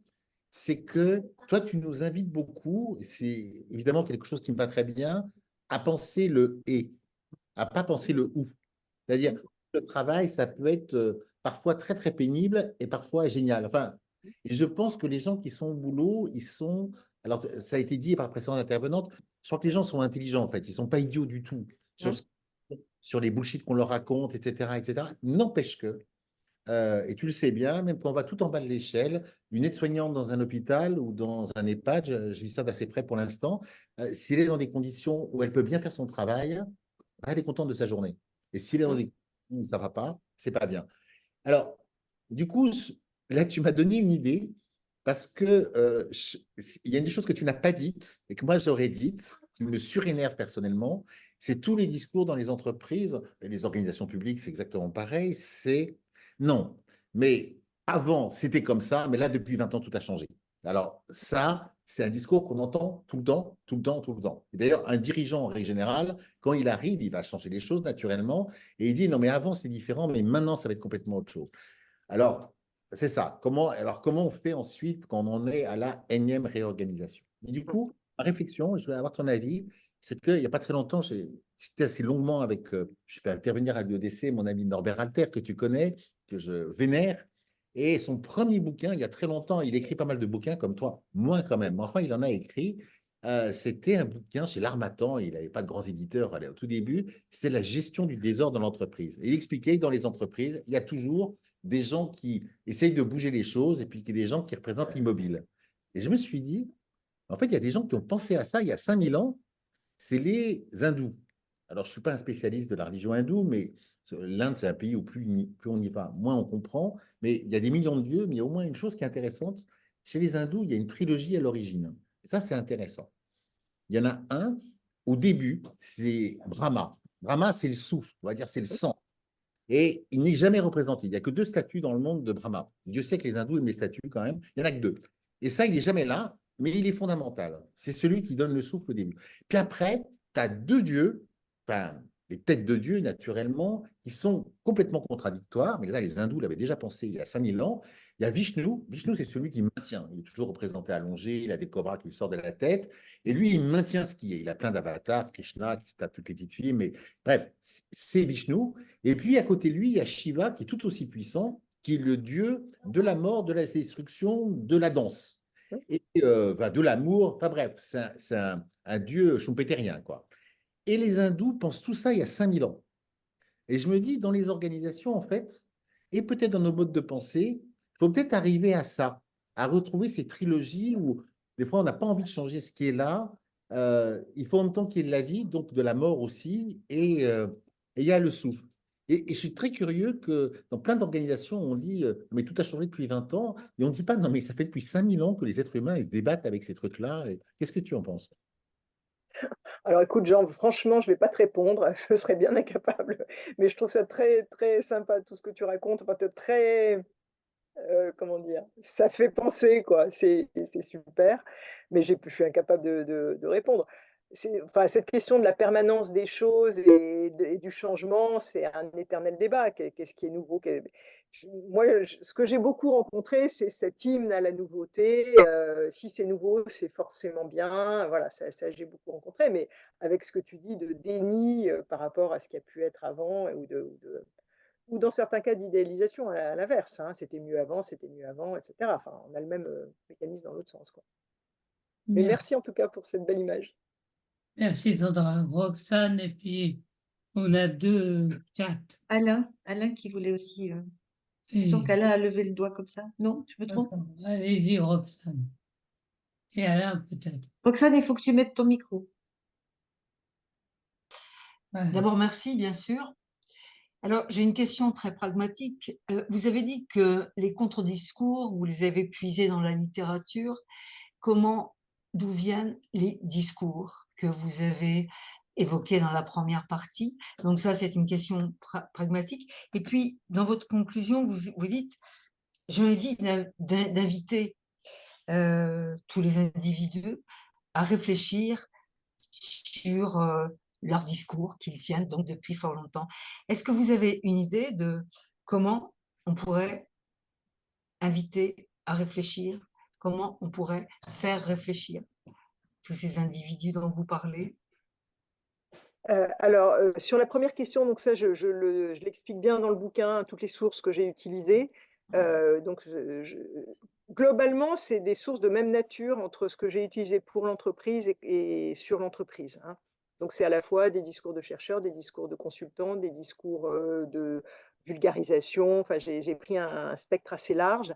c'est que toi, tu nous invites beaucoup, c'est évidemment quelque chose qui me va très bien, à penser le et, à pas penser le ou. C'est-à-dire, le travail, ça peut être parfois très très pénible et parfois génial. Enfin, et je pense que les gens qui sont au boulot, ils sont. Alors, ça a été dit par la précédente intervenante, je crois que les gens sont intelligents en fait, ils ne sont pas idiots du tout. sur, sur les bullshit qu'on leur raconte, etc., etc. N'empêche que, et tu le sais bien, même quand on va tout en bas de l'échelle, une aide-soignante dans un hôpital ou dans un EHPAD, je vis ça d'assez près pour l'instant, si elle est dans des conditions où elle peut bien faire son travail, elle est contente de sa journée. Et si elle est dans des conditions où ça ne va pas, c'est pas bien. Alors, du coup, là, tu m'as donné une idée parce que il y a une des choses que tu n'as pas dites et que moi j'aurais dites, qui me surénerve personnellement, c'est tous les discours dans les entreprises et les organisations publiques, c'est exactement pareil, c'est non, mais avant c'était comme ça, mais là depuis 20 ans tout a changé. Alors ça, c'est un discours qu'on entend tout le temps, tout le temps, tout le temps. Et d'ailleurs, un dirigeant en règle générale, quand il arrive, il va changer les choses naturellement et il dit non mais avant c'est différent, mais maintenant ça va être complètement autre chose. Alors, c'est ça. Comment on fait ensuite quand on en est à la énième réorganisation? Et du coup, ma réflexion, je voulais avoir ton avis, c'est qu'il n'y a pas très longtemps, j'ai discuté assez longuement avec, je fais intervenir à l'UEDC mon ami Norbert Alter, que tu connais, que je vénère, et son premier bouquin, il y a très longtemps, il écrit pas mal de bouquins comme toi, moins quand même, mais enfin, il en a écrit. C'était un bouquin chez l'Harmattan, il n'avait pas de grands éditeurs au tout début, c'était la gestion du désordre dans l'entreprise. Et il expliquait que dans les entreprises, il y a toujours des gens qui essayent de bouger les choses et puis qu'il y a des gens qui représentent l'immobilier. Et je me suis dit, en fait, il y a des gens qui ont pensé à ça il y a 5000 ans, c'est les hindous. Alors, je ne suis pas un spécialiste de la religion hindoue, mais l'Inde, c'est un pays où plus on y va, moins on comprend. Mais il y a des millions de dieux, mais il y a au moins une chose qui est intéressante. Chez les hindous, il y a une trilogie à l'origine. Et ça, c'est intéressant. Il y en a un, au début, c'est Brahma. Brahma, c'est le souffle, on va dire, c'est le sang. Et il n'est jamais représenté. Il n'y a que 2 statues dans le monde de Brahma. Dieu sait que les hindous aiment les statues quand même. Il n'y en a que 2. Et ça, il n'est jamais là, mais il est fondamental. C'est celui qui donne le souffle au début. Puis après, tu as 2 dieux, enfin, les têtes de dieux, naturellement, qui sont complètement contradictoires. Mais là, les hindous l'avaient déjà pensé il y a 5000 ans. Il y a Vishnu. Vishnu, c'est celui qui maintient. Il est toujours représenté allongé. Il a des cobras qui lui sortent de la tête. Et lui, il maintient ce qui est. Il a plein d'avatars, Krishna, qui se tape toutes les petites filles. Mais bref, c'est Vishnu. Et puis, à côté de lui, il y a Shiva, qui est tout aussi puissant, qui est le dieu de la mort, de la destruction, de la danse, et de l'amour. Enfin bref, c'est un dieu schumpeterien, quoi. Et les hindous pensent tout ça il y a 5000 ans. Et je me dis, dans les organisations, en fait, et peut-être dans nos modes de pensée, il faut peut-être arriver à ça, à retrouver ces trilogies où, des fois, on n'a pas envie de changer ce qui est là. Il faut en même temps qu'il y ait de la vie, donc de la mort aussi, et il y a le souffle. Et je suis très curieux que dans plein d'organisations, on dit mais tout a changé depuis 20 ans, et on ne dit pas non, mais ça fait depuis 5000 ans que les êtres humains ils se débattent avec ces trucs-là. Qu'est-ce que tu en penses? Alors écoute, Jean, franchement, je ne vais pas te répondre, je serais bien incapable, mais je trouve ça très, très sympa tout ce que tu racontes, enfin, très, comment dire, ça fait penser, quoi, c'est super, mais je suis incapable de répondre. Enfin, cette question de la permanence des choses et du changement, c'est un éternel débat. Qu'est-ce qui est nouveau? Moi, ce que j'ai beaucoup rencontré, c'est cet hymne à la nouveauté. Si c'est nouveau, c'est forcément bien. Voilà, ça j'ai beaucoup rencontré, mais avec ce que tu dis de déni par rapport à ce qui a pu être avant ou dans certains cas d'idéalisation à l'inverse, hein, c'était mieux avant, etc. Enfin, on a le même mécanisme dans l'autre sens, quoi. Mais Merci. merci en tout cas pour cette belle image. Merci Sandra. Roxane, et puis on a 2 chats. Alain qui voulait aussi. Et- Donc Alain a levé le doigt comme ça. Non, je me trompe? Allez-y, Roxane. Et Alain, peut-être. Roxane, il faut que tu mettes ton micro. Ouais. D'abord, merci, bien sûr. Alors, j'ai une question très pragmatique. Vous avez dit que les contre-discours, vous les avez puisés dans la littérature. D'où viennent les discours que vous avez évoqués dans la première partie? Donc ça, c'est une question pragmatique. Et puis, dans votre conclusion, vous dites, j'ai envie d'inviter tous les individus à réfléchir sur leur discours qu'ils tiennent donc depuis fort longtemps. Est-ce que vous avez une idée de comment on pourrait inviter à réfléchir, comment on pourrait faire réfléchir tous ces individus dont vous parlez? Alors, sur la première question, donc ça, je l'explique bien dans le bouquin, toutes les sources que j'ai utilisées. Donc, globalement, c'est des sources de même nature entre ce que j'ai utilisé pour l'entreprise et sur l'entreprise, hein. Donc c'est à la fois des discours de chercheurs, des discours de consultants, des discours de vulgarisation. Enfin, j'ai pris un spectre assez large,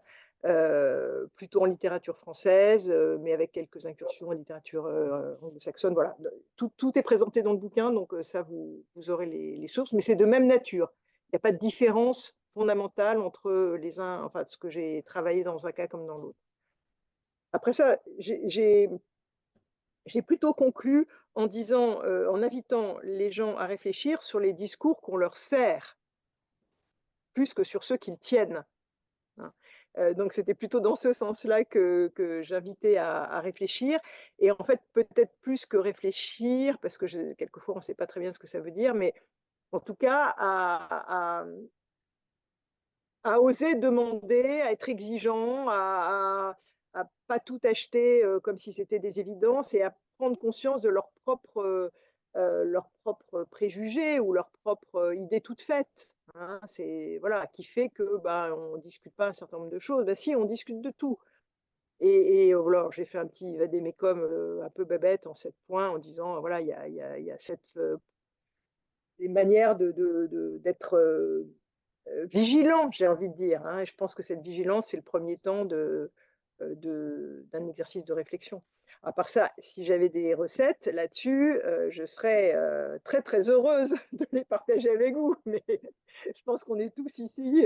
plutôt en littérature française, mais avec quelques incursions en littérature anglo-saxonne. Voilà, tout est présenté dans le bouquin, donc ça, vous aurez les sources, mais c'est de même nature. Il n'y a pas de différence fondamentale entre les uns, enfin, ce que j'ai travaillé dans un cas comme dans l'autre. Après ça, j'ai plutôt conclu en disant, en invitant les gens à réfléchir sur les discours qu'on leur sert, plus que sur ceux qu'ils tiennent, hein. Donc c'était plutôt dans ce sens-là que j'invitais à réfléchir. Et en fait, peut-être plus que réfléchir, parce que quelquefois on ne sait pas très bien ce que ça veut dire, mais en tout cas à oser demander, à être exigeant, à pas tout acheter comme si c'était des évidences, et à prendre conscience de leurs propres préjugés ou leurs propres idées toutes faites, hein. C'est voilà, qui fait que on discute pas un certain nombre de choses. Si, on discute de tout. Et voilà, j'ai fait un petit vade-mecum un peu bébête en 7 points, en disant voilà, il y a des manières d'être vigilant, j'ai envie de dire, hein. Et je pense que cette vigilance, c'est le premier temps d'un exercice de réflexion. À part ça, si j'avais des recettes là-dessus, je serais très très heureuse de les partager avec vous. Mais je pense qu'on est tous ici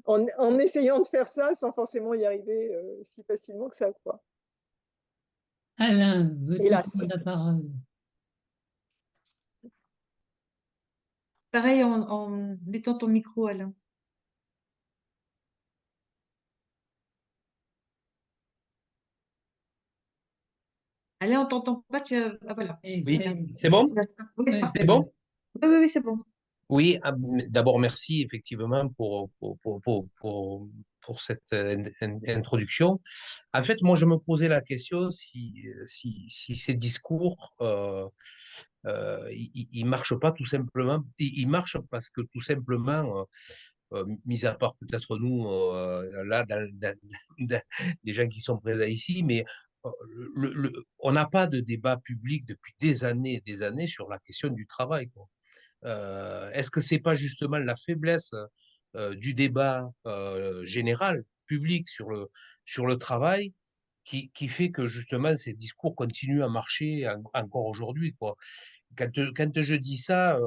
en essayant de faire ça sans forcément y arriver si facilement que ça, quoi. Alain, veux-tu Hélas. prendre la parole? Pareil en mettant ton micro, Alain. Alain, on t'entend pas, ah voilà. Oui, c'est bon? Oui, c'est oui, parfait. C'est bon? Oui, c'est bon. Oui, d'abord merci effectivement pour cette introduction. En fait, moi je me posais la question si ces discours ils marchent pas tout simplement, ils marchent parce que tout simplement, mis à part peut-être nous là des gens qui sont présents ici, mais on n'a pas de débat public depuis des années et des années sur la question du travail, quoi. Est-ce que c'est pas justement la faiblesse du débat général, public sur le travail qui fait que justement ces discours continuent à marcher encore aujourd'hui, quoi. Quand je dis ça,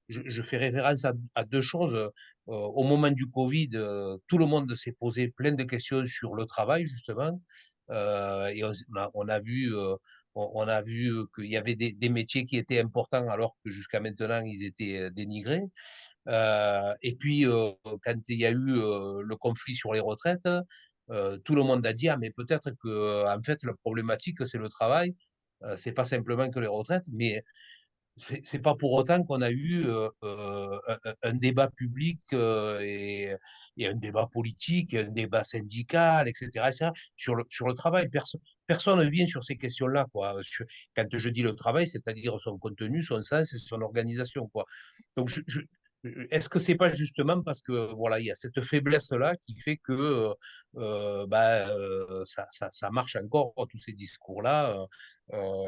je fais référence à deux choses. Au moment du Covid, tout le monde s'est posé plein de questions sur le travail, justement. Et on a vu, on a vu qu'il y avait des métiers qui étaient importants alors que jusqu'à maintenant, ils étaient dénigrés. Et puis, quand il y a eu le conflit sur les retraites, tout le monde a dit, ah, mais peut-être que, en fait, la problématique, c'est le travail. C'est pas simplement que les retraites, mais c'est pas pour autant qu'on a eu un débat public et un débat politique, un débat syndical, etc., sur le travail. Personne ne vient sur ces questions-là, quoi. Quand je dis le travail, c'est-à-dire son contenu, son sens et son organisation, quoi. Donc, est-ce que c'est pas justement parce que voilà, il y a cette faiblesse-là qui fait que ça marche encore tous ces discours-là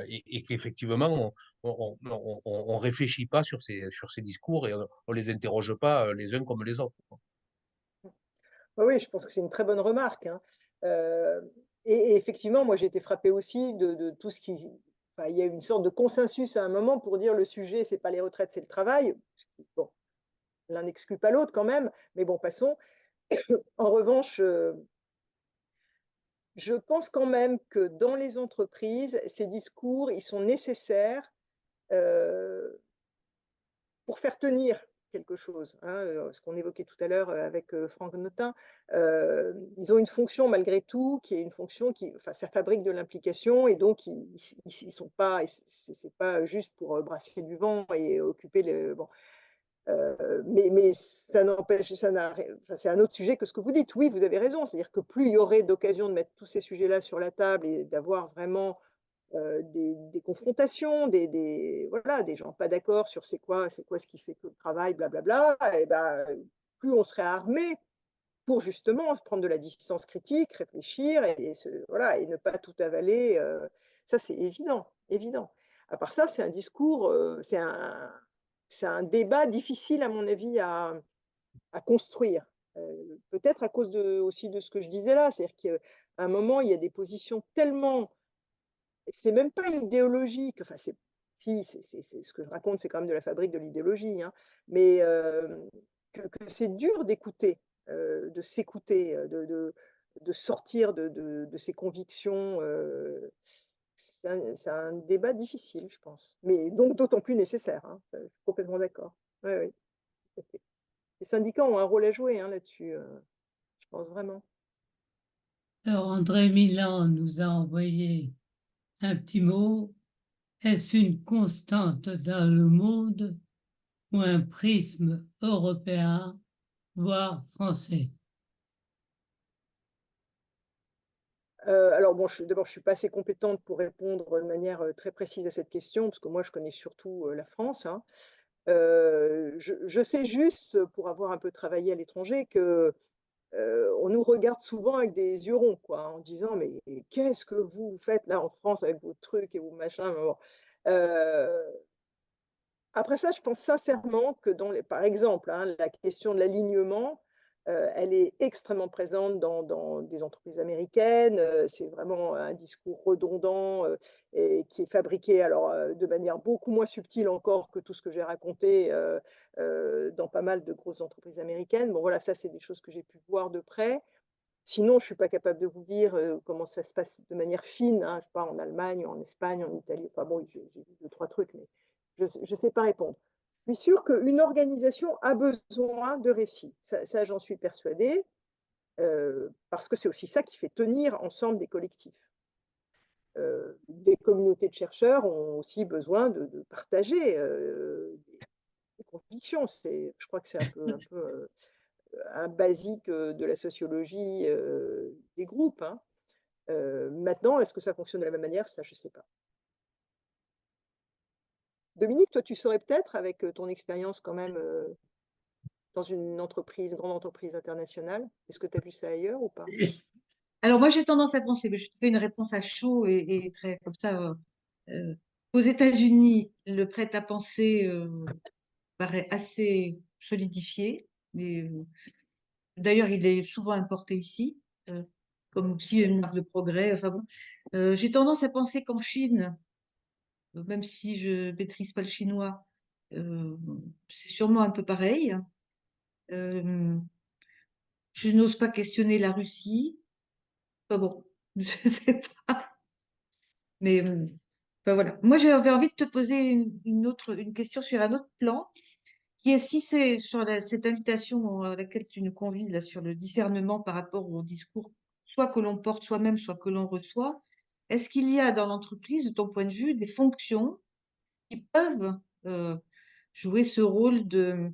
et qu'effectivement on réfléchit pas sur ces discours et on les interroge pas les uns comme les autres, quoi. Oui, je pense que c'est une très bonne remarque, hein. Euh, et effectivement, moi j'ai été frappée aussi de tout ce qui. Enfin, il y a eu une sorte de consensus à un moment pour dire le sujet, c'est pas les retraites, c'est le travail. Bon, l'un n'exclut pas l'autre quand même, mais bon, passons. En revanche, je pense quand même que dans les entreprises, ces discours, ils sont nécessaires euh, pour faire tenir quelque chose, hein, ce qu'on évoquait tout à l'heure avec Franck Notin. Ils ont une fonction malgré tout, qui est une fonction qui, enfin, ça fabrique de l'implication, et donc ils sont pas, c'est pas juste pour brasser du vent et occuper le. Bon. Mais ça n'empêche, enfin, c'est un autre sujet que ce que vous dites. Oui, vous avez raison. C'est-à-dire que plus il y aurait d'occasion de mettre tous ces sujets-là sur la table et d'avoir vraiment des confrontations, voilà, des gens pas d'accord sur c'est quoi ce qui fait que le travail, blablabla, et plus on serait armé pour justement prendre de la distance critique, réfléchir voilà, et ne pas tout avaler. Ça, c'est évident, évident. À part ça, c'est un discours, c'est un débat difficile, à mon avis, à construire. Peut-être à cause aussi de ce que je disais là, c'est-à-dire qu'à un moment, il y a des positions tellement, c'est même pas idéologique, enfin, si, c'est ce que je raconte, c'est quand même de la fabrique de l'idéologie, hein, mais que c'est dur d'écouter, de s'écouter, de sortir de ses convictions. C'est un débat difficile, je pense, mais donc d'autant plus nécessaire, hein, je suis complètement d'accord. Oui, oui, tout à fait. Les syndicats ont un rôle à jouer, hein, là-dessus, je pense vraiment. Alors, André Milan nous a envoyé un petit mot. Est-ce une constante dans le monde ou un prisme européen, voire français? Alors bon, d'abord, je suis pas assez compétente pour répondre de manière très précise à cette question, parce que moi, je connais surtout la France, hein. Je sais juste, pour avoir un peu travaillé à l'étranger, que on nous regarde souvent avec des yeux ronds, quoi, en disant: «Mais qu'est-ce que vous faites là en France avec vos trucs et vos machins?» Bon. Euh, Après ça, je pense sincèrement que par exemple, hein, la question de l'alignement, elle est extrêmement présente dans des entreprises américaines. C'est vraiment un discours redondant, et qui est fabriqué alors, de manière beaucoup moins subtile encore que tout ce que j'ai raconté, dans pas mal de grosses entreprises américaines. Bon voilà, ça c'est des choses que j'ai pu voir de près. Sinon, je ne suis pas capable de vous dire, comment ça se passe de manière fine, hein, je sais pas, en Allemagne, en Espagne, en Italie. Enfin bon, j'ai vu 2-3 trucs, mais je ne sais pas répondre. Je suis sûre qu'une organisation a besoin de récits. Ça, j'en suis persuadée, parce que c'est aussi ça qui fait tenir ensemble des collectifs. Des communautés de chercheurs ont aussi besoin de partager, des convictions. Je crois que c'est un basique, de la sociologie, des groupes, hein. Maintenant, est-ce que ça fonctionne de la même manière? Ça, je ne sais pas. Dominique, toi, tu saurais peut-être, avec ton expérience quand même, dans une grande entreprise internationale, est-ce que tu as vu ça ailleurs ou pas? Alors moi, j'ai tendance à penser, mais je te fais une réponse à chaud et très comme ça. Euh, Aux États-Unis, le prêt-à-penser paraît assez solidifié, mais d'ailleurs, il est souvent importé ici, comme aussi une marque de progrès. Enfin bon, j'ai tendance à penser qu'en Chine, même si je maîtrise pas le chinois, euh, c'est sûrement un peu pareil. Euh, je n'ose pas questionner la Russie. Enfin bon, je sais pas. Mais enfin voilà. Moi, j'avais envie de te poser une question sur un autre plan, qui est si c'est sur cette invitation à laquelle tu nous convies là, sur le discernement par rapport au discours, soit que l'on porte soi-même, soit que l'on reçoit. Est-ce qu'il y a dans l'entreprise, de ton point de vue, des fonctions qui peuvent jouer ce rôle de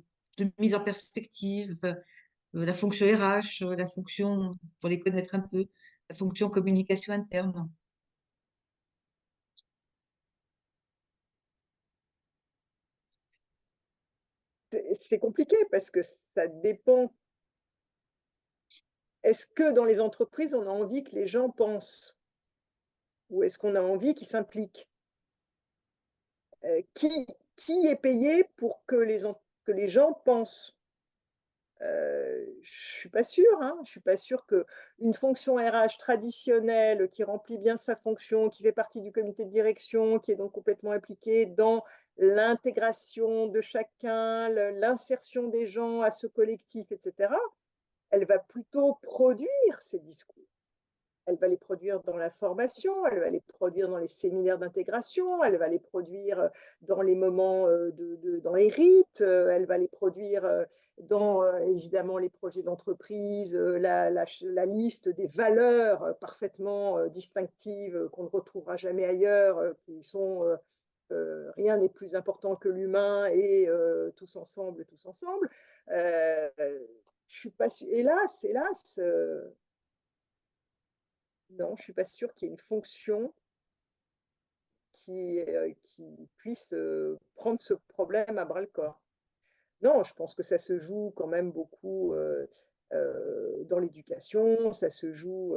mise en perspective, enfin, la fonction RH, la fonction, pour les connaître un peu, la fonction communication interne? C'est compliqué parce que ça dépend. Est-ce que dans les entreprises, on a envie que les gens pensent? Ou est-ce qu'on a envie qu'ils s'impliquent? Qui est payé pour que que les gens pensent? Je suis pas sûre, hein. Je suis pas sûre qu'une fonction RH traditionnelle qui remplit bien sa fonction, qui fait partie du comité de direction, qui est donc complètement impliquée dans l'intégration de chacun, l'insertion des gens à ce collectif, etc., elle va plutôt produire ces discours. Elle va les produire dans la formation, elle va les produire dans les séminaires d'intégration, elle va les produire dans les moments, dans les rites, elle va les produire dans évidemment les projets d'entreprise, la liste des valeurs parfaitement distinctives qu'on ne retrouvera jamais ailleurs, qui sont rien n'est plus important que l'humain et tous ensemble, tous ensemble. Je suis pas hélas, non, je ne suis pas sûre qu'il y ait une fonction qui puisse prendre ce problème à bras le corps. Non, je pense que ça se joue quand même beaucoup. dans l'éducation, ça se joue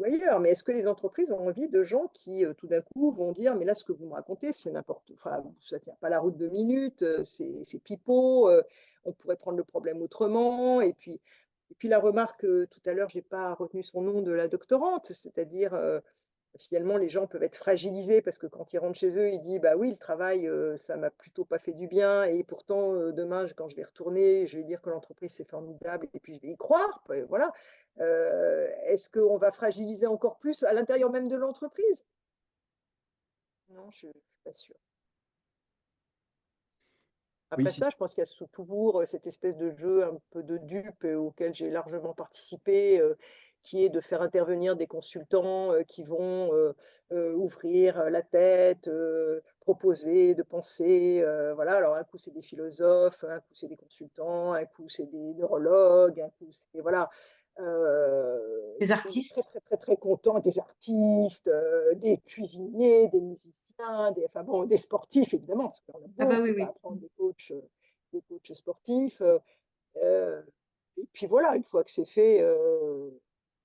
ailleurs. Mais est-ce que les entreprises ont envie de gens qui, tout d'un coup, vont dire, mais là, ce que vous me racontez, c'est n'importe, enfin, ça ne tient pas la route 2 minutes, c'est pipeau, on pourrait prendre le problème autrement. Et puis la remarque, tout à l'heure, je n'ai pas retenu son nom, de la doctorante, c'est-à-dire, finalement, les gens peuvent être fragilisés parce que quand ils rentrent chez eux, ils disent, bah oui, le travail, ça m'a plutôt pas fait du bien, et pourtant, demain, quand je vais retourner, je vais dire que l'entreprise, c'est formidable, et puis je vais y croire, voilà. Est-ce qu'on va fragiliser encore plus à l'intérieur même de l'entreprise? Non, je ne suis pas sûre. Après Oui, ça, je pense qu'il y a toujours cette espèce de jeu un peu de dupe, auquel j'ai largement participé, qui est de faire intervenir des consultants qui vont ouvrir la tête, proposer de penser. Voilà. Alors, un coup, c'est des philosophes, un coup, c'est des consultants, un coup, c'est des neurologues, un coup, c'est. Voilà. Des Ils sont très, artistes. très, très, très contents, des artistes, des cuisiniers, des musiciens, enfin bon, des sportifs, évidemment, parce qu'on a Ah bah oui, beaucoup à oui. apprendre des coachs sportifs. Et puis voilà, une fois que c'est fait,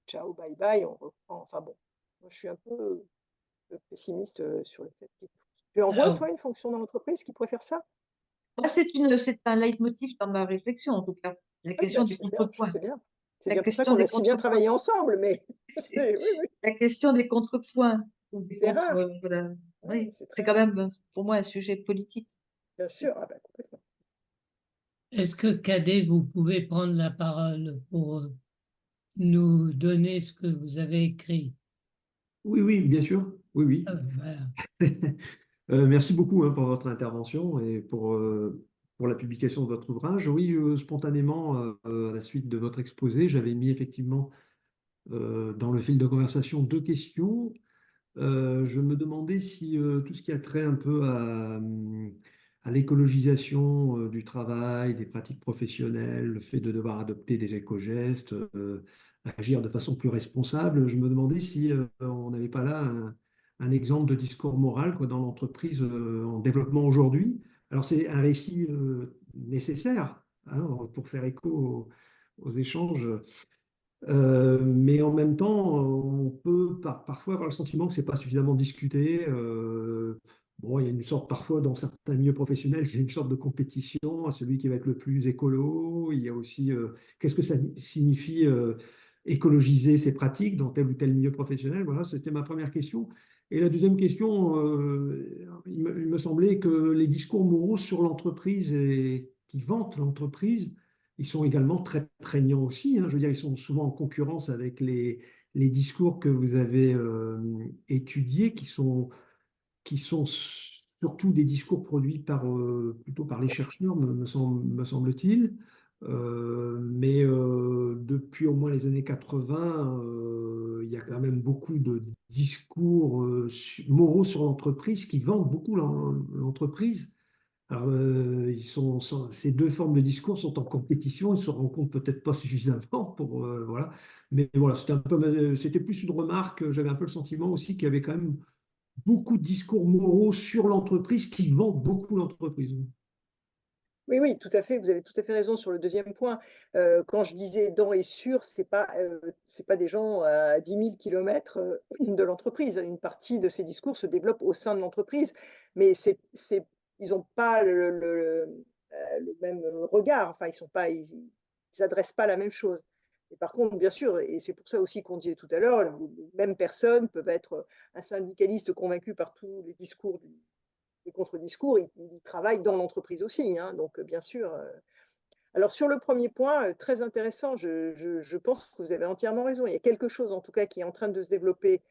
ciao, bye bye, on reprend. Enfin bon, moi, je suis un peu pessimiste sur le fait qu'il. Tu en vois, Alors, toi, une fonction dans l'entreprise qui pourrait faire ça? Moi, c'est un leitmotiv dans ma réflexion, en tout cas. La Oui, question ben, du c'est bien, je contrepoint. sais bien. C'est La bien pour ça question qu'on des a si bien contrepoints. travaillé ensemble, mais C'est oui, oui, la question des contrepoints. Ou des c'est rare. voilà. Ouais, Oui, c'est c'est très quand rare. même, pour moi, un sujet politique. Bien sûr, ah ben, complètement. est-ce que Cadet, vous pouvez prendre la parole pour nous donner ce que vous avez écrit? Oui, oui, bien sûr. Oui, oui. Voilà. Merci beaucoup, hein, pour votre intervention et pour la publication de votre ouvrage. Oui, spontanément, à la suite de votre exposé, j'avais mis effectivement dans le fil de conversation 2 questions. Je me demandais si tout ce qui a trait un peu à l'écologisation du travail, des pratiques professionnelles, le fait de devoir adopter des éco-gestes, agir de façon plus responsable, je me demandais si on n'avait pas là un exemple de discours moral, quoi, dans l'entreprise en développement aujourd'hui. Alors c'est un récit nécessaire, hein, pour faire écho aux échanges. Mais en même temps, on peut parfois avoir le sentiment que c'est pas suffisamment discuté. Bon, il y a une sorte, parfois, dans certains milieux professionnels, il y a une sorte de compétition à celui qui va être le plus écolo. Il y a aussi, qu'est-ce que ça signifie écologiser ses pratiques dans tel ou tel milieu professionnel? Voilà, c'était ma première question. Et la deuxième question, il me semblait que les discours moraux sur l'entreprise et qui vantent l'entreprise, ils sont également très prégnants aussi, hein. Je veux dire, ils sont souvent en concurrence avec les discours que vous avez étudiés, qui sont surtout des discours produits plutôt par les chercheurs, me semble-t-il. Mais depuis au moins les années 80, il y a quand même beaucoup de discours moraux sur l'entreprise qui vendent beaucoup l'entreprise. Alors, ces 2 formes de discours sont en compétition, ils se rencontrent peut-être pas suffisamment pour, voilà. Mais voilà, c'était plus une remarque. J'avais un peu le sentiment aussi qu'il y avait quand même beaucoup de discours moraux sur l'entreprise qui vendent beaucoup l'entreprise. Oui, oui, tout à fait. Vous avez tout à fait raison sur le deuxième point. Quand je disais dans et sur, c'est pas des gens à 10 000 kilomètres de l'entreprise. Une partie de ces discours se développe au sein de l'entreprise, mais ils n'ont pas le même regard. Enfin, ils s'adressent pas à la même chose. Et par contre, bien sûr, et c'est pour ça aussi qu'on disait tout à l'heure, les mêmes personnes peuvent être un syndicaliste convaincu par tous les discours les contre-discours, ils travaillent dans l'entreprise aussi, hein, donc bien sûr. Alors sur le premier point, très intéressant, je pense que vous avez entièrement raison. Il y a quelque chose en tout cas qui est en train de se développer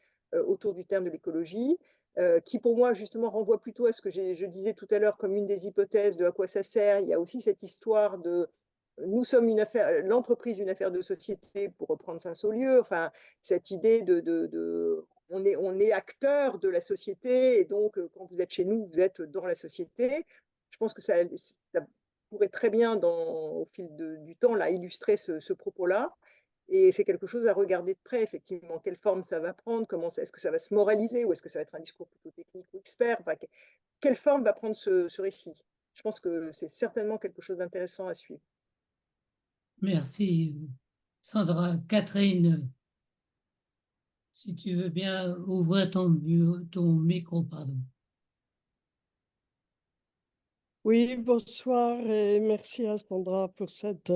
autour du terme de l'écologie, qui pour moi justement renvoie plutôt à ce que je disais tout à l'heure comme une des hypothèses de à quoi ça sert. Il y a aussi cette histoire de nous sommes l'entreprise une affaire de société, pour reprendre Saint-Saulieu, enfin cette idée on est acteur de la société, et donc quand vous êtes chez nous, vous êtes dans la société. Je pense que ça pourrait très bien, au fil du temps, là, illustrer ce propos-là. Et c'est quelque chose à regarder de près, effectivement. Quelle forme ça va prendre? Est-ce que ça va se moraliser, ou est-ce que ça va être un discours plutôt technique ou expert? Enfin, quelle forme va prendre ce récit? Je pense que c'est certainement quelque chose d'intéressant à suivre. Merci, Sandra. Catherine, si tu veux bien ouvrir ton micro, pardon. Oui, bonsoir et merci à Sandra pour cette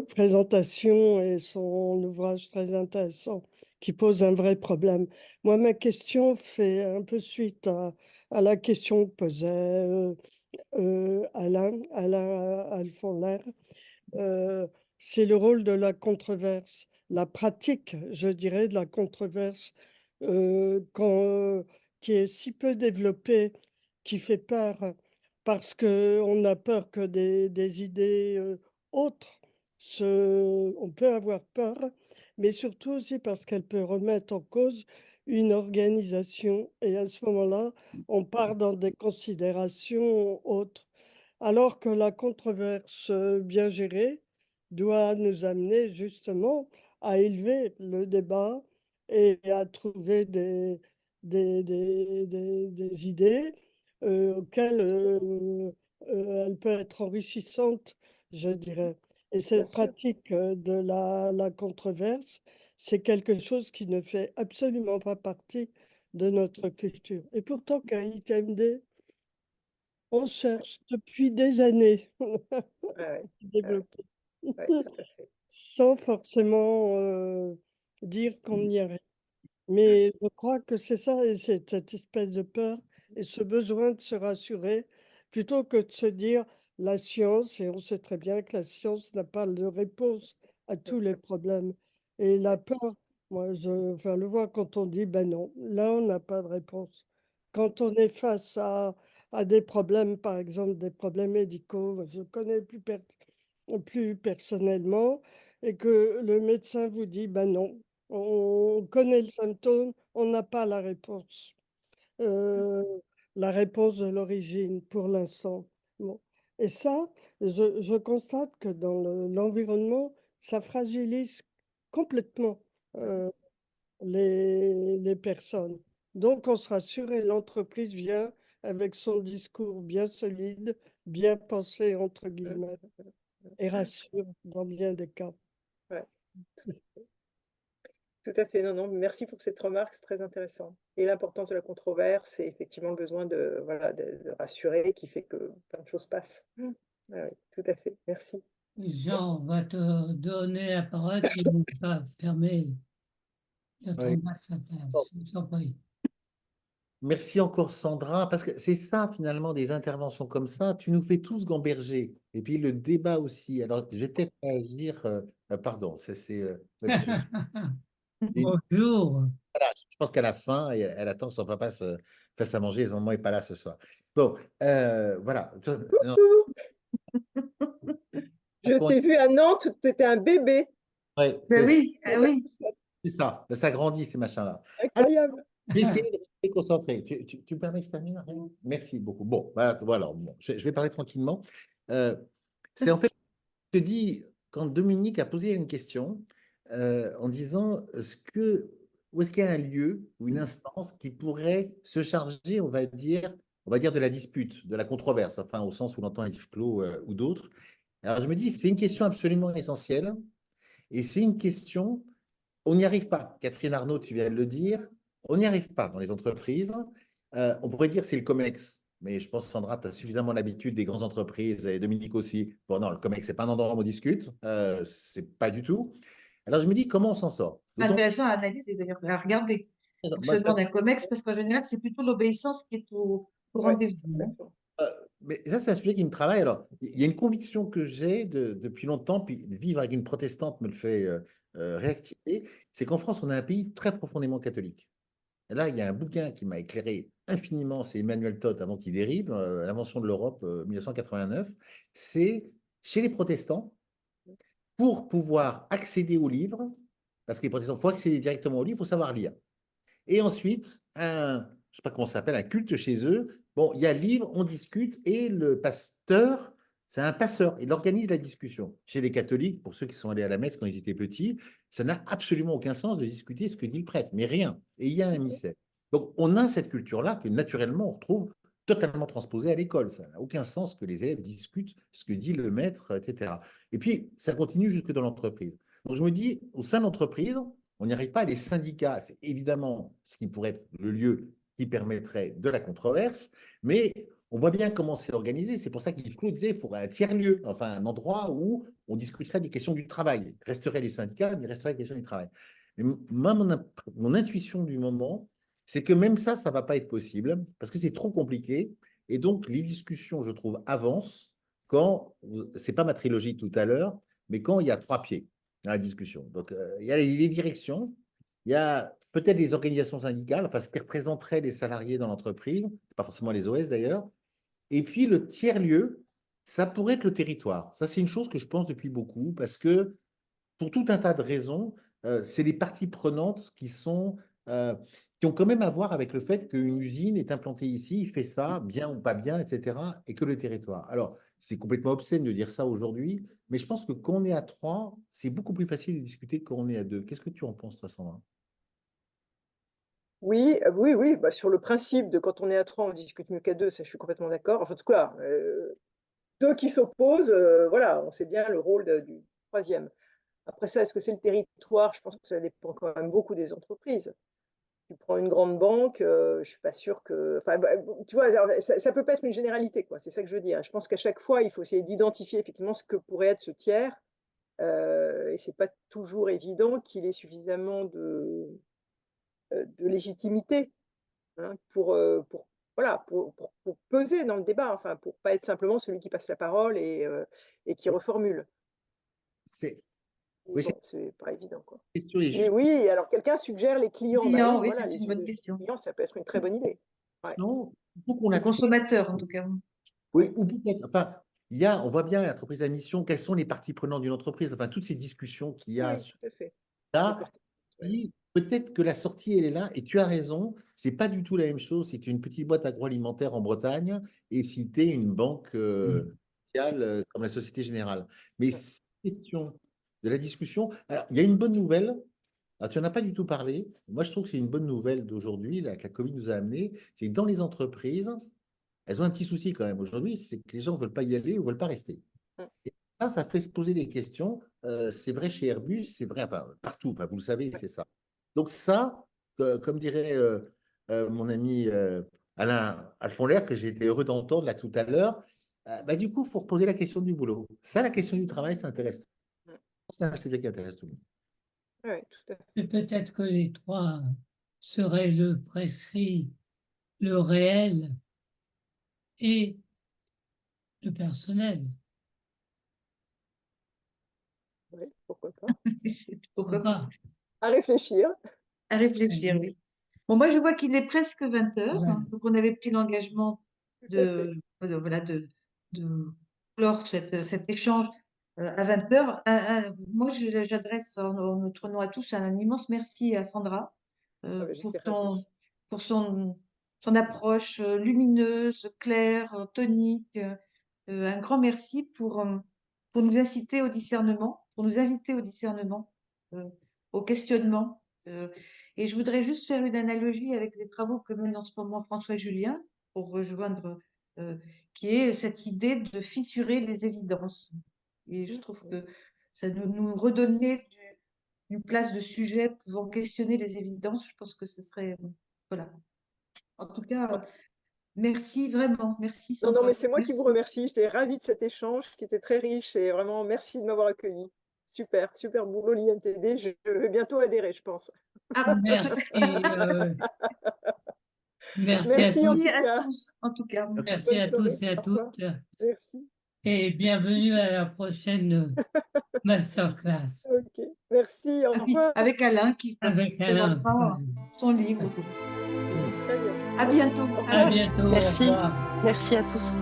présentation et son ouvrage très intéressant qui pose un vrai problème. Moi, ma question fait un peu suite à la question que posait Alain Alfonlaire. Euh, c'est le rôle de la controverse, la pratique, je dirais, de la controverse qui est si peu développée, qui fait peur, parce qu'on a peur que des idées autres, on peut avoir peur, mais surtout aussi parce qu'elle peut remettre en cause une organisation, et à ce moment-là, on part dans des considérations autres. Alors que la controverse bien gérée doit nous amener justement à élever le débat et à trouver des idées auxquelles elle peut être enrichissante, je dirais. Et Bien cette sûr. pratique de la controverse, c'est quelque chose qui ne fait absolument pas partie de notre culture. Et pourtant, qu'à ITMD, on cherche depuis des années à Ouais, ouais, ouais, développer, ouais, tout à fait. sans forcément dire qu'on y arrive. Mais je crois que c'est ça, et c'est cette espèce de peur et ce besoin de se rassurer, plutôt que de se dire la science, et on sait très bien que la science n'a pas de réponse à tous les problèmes. Et la peur, moi, enfin, le vois quand on dit, ben non, là, on n'a pas de réponse. Quand on est face à des problèmes, par exemple des problèmes médicaux, je connais plus personnellement, et que le médecin vous dit, ben non, on connaît le symptôme, on n'a pas euh, la réponse de l'origine pour l'instant. Bon. Et ça, je constate que dans l'environnement, ça fragilise complètement euh, les personnes. Donc, on se rassure et l'entreprise vient avec son discours bien solide, bien pensé, entre guillemets, et rassure dans bien des cas. Ouais, tout à fait. Non, non, merci pour cette remarque, c'est très intéressant. Et l'importance de la controverse, c'est effectivement le besoin de, voilà, de rassurer qui fait que plein de choses passent. Ouais, ouais, tout à fait. Merci. Jean va te donner la parole, puis on va fermer notre Oui. ambassadeur. Bon. Je vous en prie. Merci encore Sandra, parce que c'est ça finalement des interventions comme ça, tu nous fais tous gamberger. Et puis le débat aussi. Alors je vais peut-être réagir, pardon, ça c'est là-dessus. Et Bonjour. voilà, je pense qu'à la fin, elle attend que son papa se fasse à manger, et son maman n'est pas là ce soir. Bon, voilà. Non, Je t'ai vu à Nantes, tu étais un bébé. ouais, Ben c'est oui, oui. ça, ça grandit ces machins-là. Alors, Incroyable. je vais essayer de rester concentré. Tu me permets que je termine, Ariane? Merci beaucoup. Bon, voilà, bon, je vais parler tranquillement. C'est en fait, je te dis, quand Dominique a posé une question en disant où est-ce qu'il y a un lieu ou une instance qui pourrait se charger, on va dire de la dispute, de la controverse, enfin au sens où l'on entend livre clos ou d'autres. Alors je me dis, c'est une question absolument essentielle et c'est une question, on n'y arrive pas. Catherine Arnaud, tu viens de le dire, on n'y arrive pas dans les entreprises. On pourrait dire c'est le COMEX. Mais je pense, Sandra, tu as suffisamment l'habitude des grandes entreprises, et Dominique aussi. Bon, non, le COMEX, c'est pas un endroit où on discute. C'est pas du tout. Alors, je me dis, comment on s'en sort? D'autant Intéressant à analyser d'ailleurs, à regarder. Donc, je bah, demande un COMEX parce qu'en général, c'est plutôt l'obéissance qui est au Ouais, rendez-vous, hein. complètement. mais ça, c'est un sujet qui me travaille. Alors, il y a une conviction que j'ai depuis longtemps, puis vivre avec une protestante me le fait réactiver, c'est qu'en France, on a un pays très profondément catholique. Et là, il y a un bouquin qui m'a éclairé infiniment, c'est Emmanuel Todd avant qu'il dérive, L'invention de l'Europe, 1989. C'est chez les protestants, pour pouvoir accéder aux livres, parce que les protestants, il faut accéder directement aux livres, il faut savoir lire. Et ensuite, je ne sais pas comment ça s'appelle, un culte chez eux. Bon, il y a livre, on discute, et le pasteur, c'est un passeur, il organise la discussion. Chez les catholiques, pour ceux qui sont allés à la messe quand ils étaient petits, ça n'a absolument aucun sens de discuter ce que dit le prêtre, mais rien. Et il y a un mystère. Donc, on a cette culture-là que naturellement, on retrouve totalement transposé à l'école. Ça n'a aucun sens que les élèves discutent ce que dit le maître, etc. Et puis, ça continue jusque dans l'entreprise. Donc, je me dis, au sein de l'entreprise, on n'y arrive pas. Les syndicats, c'est évidemment ce qui pourrait être le lieu qui permettrait de la controverse, mais on voit bien comment c'est organisé. C'est pour ça qu'Yves Clos disait qu'il faudrait un tiers-lieu, enfin un endroit où on discuterait des questions du travail. Il resterait les syndicats, mais il resterait les questions du travail. Mais moi, mon intuition du moment, c'est que même ça ne va pas être possible parce que c'est trop compliqué. Et donc, les discussions, je trouve, avancent quand, ce n'est pas ma trilogie tout à l'heure, mais quand il y a 3 pieds dans la discussion. Donc, il y a les directions, il y a peut-être les organisations syndicales, enfin, ce qui représenterait les salariés dans l'entreprise, pas forcément les OS d'ailleurs. Et puis, le tiers-lieu, ça pourrait être le territoire. Ça, c'est une chose que je pense depuis beaucoup parce que, pour tout un tas de raisons, c'est les parties prenantes qui ont quand même à voir avec le fait qu'une usine est implantée ici, fait ça, bien ou pas bien, etc., et que le territoire. Alors, c'est complètement obscène de dire ça aujourd'hui, mais je pense que quand on est à 3, c'est beaucoup plus facile de discuter que quand on est à 2. Qu'est-ce que tu en penses, toi, Sandra? Oui, oui, bah, sur le principe de quand on est à 3, on discute mieux qu'à 2, ça je suis complètement d'accord. Enfin, en tout cas, 2 qui s'opposent, voilà, on sait bien le rôle du troisième. Après ça, est-ce que c'est le territoire? Je pense que ça dépend quand même beaucoup des entreprises. Tu prends une grande banque, je ne suis pas sûre que… Enfin, bah, tu vois, ça ne peut pas être une généralité, quoi. C'est ça que je veux dire. Je pense qu'à chaque fois, il faut essayer d'identifier effectivement ce que pourrait être ce tiers. Et ce n'est pas toujours évident qu'il ait suffisamment de légitimité, hein, voilà, pour peser dans le débat, enfin, pour ne pas être simplement celui qui passe la parole et qui reformule. Oui, Bon, c'est pas évident, quoi. question est Mais juste. oui, alors quelqu'un suggère les clients. Bah Clients, oui, oui, voilà, c'est les une bonne question. clients, ça peut être une très bonne idée. Ouais. Non, il faut qu'on Les accepte. consommateurs, en tout cas. Oui, ou peut-être, enfin, on voit bien l'entreprise à mission, quelles sont les parties prenantes d'une entreprise, enfin, toutes ces discussions qu'il y a Oui, sur tout à fait. ça, Ouais. dit, peut-être que la sortie, elle est là, et tu as raison, c'est pas du tout la même chose si tu es une petite boîte agroalimentaire en Bretagne et si tu es une banque sociale comme la Société Générale. Mais cette question de la discussion, alors, il y a une bonne nouvelle. Alors, tu n'en as pas du tout parlé. Moi, je trouve que c'est une bonne nouvelle d'aujourd'hui, là, que la Covid nous a amené. C'est que dans les entreprises, elles ont un petit souci quand même aujourd'hui, c'est que les gens ne veulent pas y aller ou ne veulent pas rester. Et ça fait se poser des questions. C'est vrai chez Airbus, c'est vrai enfin, partout, enfin, vous le savez, c'est ça. Donc ça, comme dirait mon ami Alain Alfonler, que j'ai été heureux d'entendre là tout à l'heure, bah, du coup, il faut reposer la question du boulot. Ça, la question du travail, ça intéresse. C'est un sujet qui intéresse tout le monde. Oui, tout à fait. Et peut-être que les 3 seraient le prescrit, le réel et le personnel. Oui, pourquoi pas. Pourquoi pas? À réfléchir. À réfléchir, oui. Bon, moi, je vois qu'il est presque 20 heures, Ouais. donc on avait pris l'engagement Tout à fait. voilà, de clore cet échange à 20 heures. Moi, j'adresse en notre nom à tous un immense merci à Sandra Ah, bah, pour j'étais ravie. son approche lumineuse, claire, tonique. Un grand merci pour nous inciter au discernement, pour nous inviter au discernement, au questionnement. Et je voudrais juste faire une analogie avec les travaux que mène en ce moment François Julien, pour rejoindre, qui est cette idée de fissurer les évidences. Et je trouve que ça nous redonner une place de sujet pouvant questionner les évidences. Je pense que ce serait… Voilà. En tout cas, merci vraiment. Merci Non, Sandra. mais c'est moi qui vous Merci. remercie. J'étais ravie de cet échange qui était très riche et vraiment merci de m'avoir accueilli. Super, super boulot l'IMTD. Je vais bientôt adhérer, je pense. Ah, Merci, merci à Merci en tous. tout à cas. tous, en tout cas. Merci Bonne à tous soirée. et à Au revoir. toutes. Merci. Et bienvenue à la prochaine masterclass Ok. Merci, au Ah oui, revoir. avec Alain qui avec Alain. présentera son livre aussi. Très bien. À bientôt. Au À revoir. bientôt. Au Merci. revoir. Merci à tous.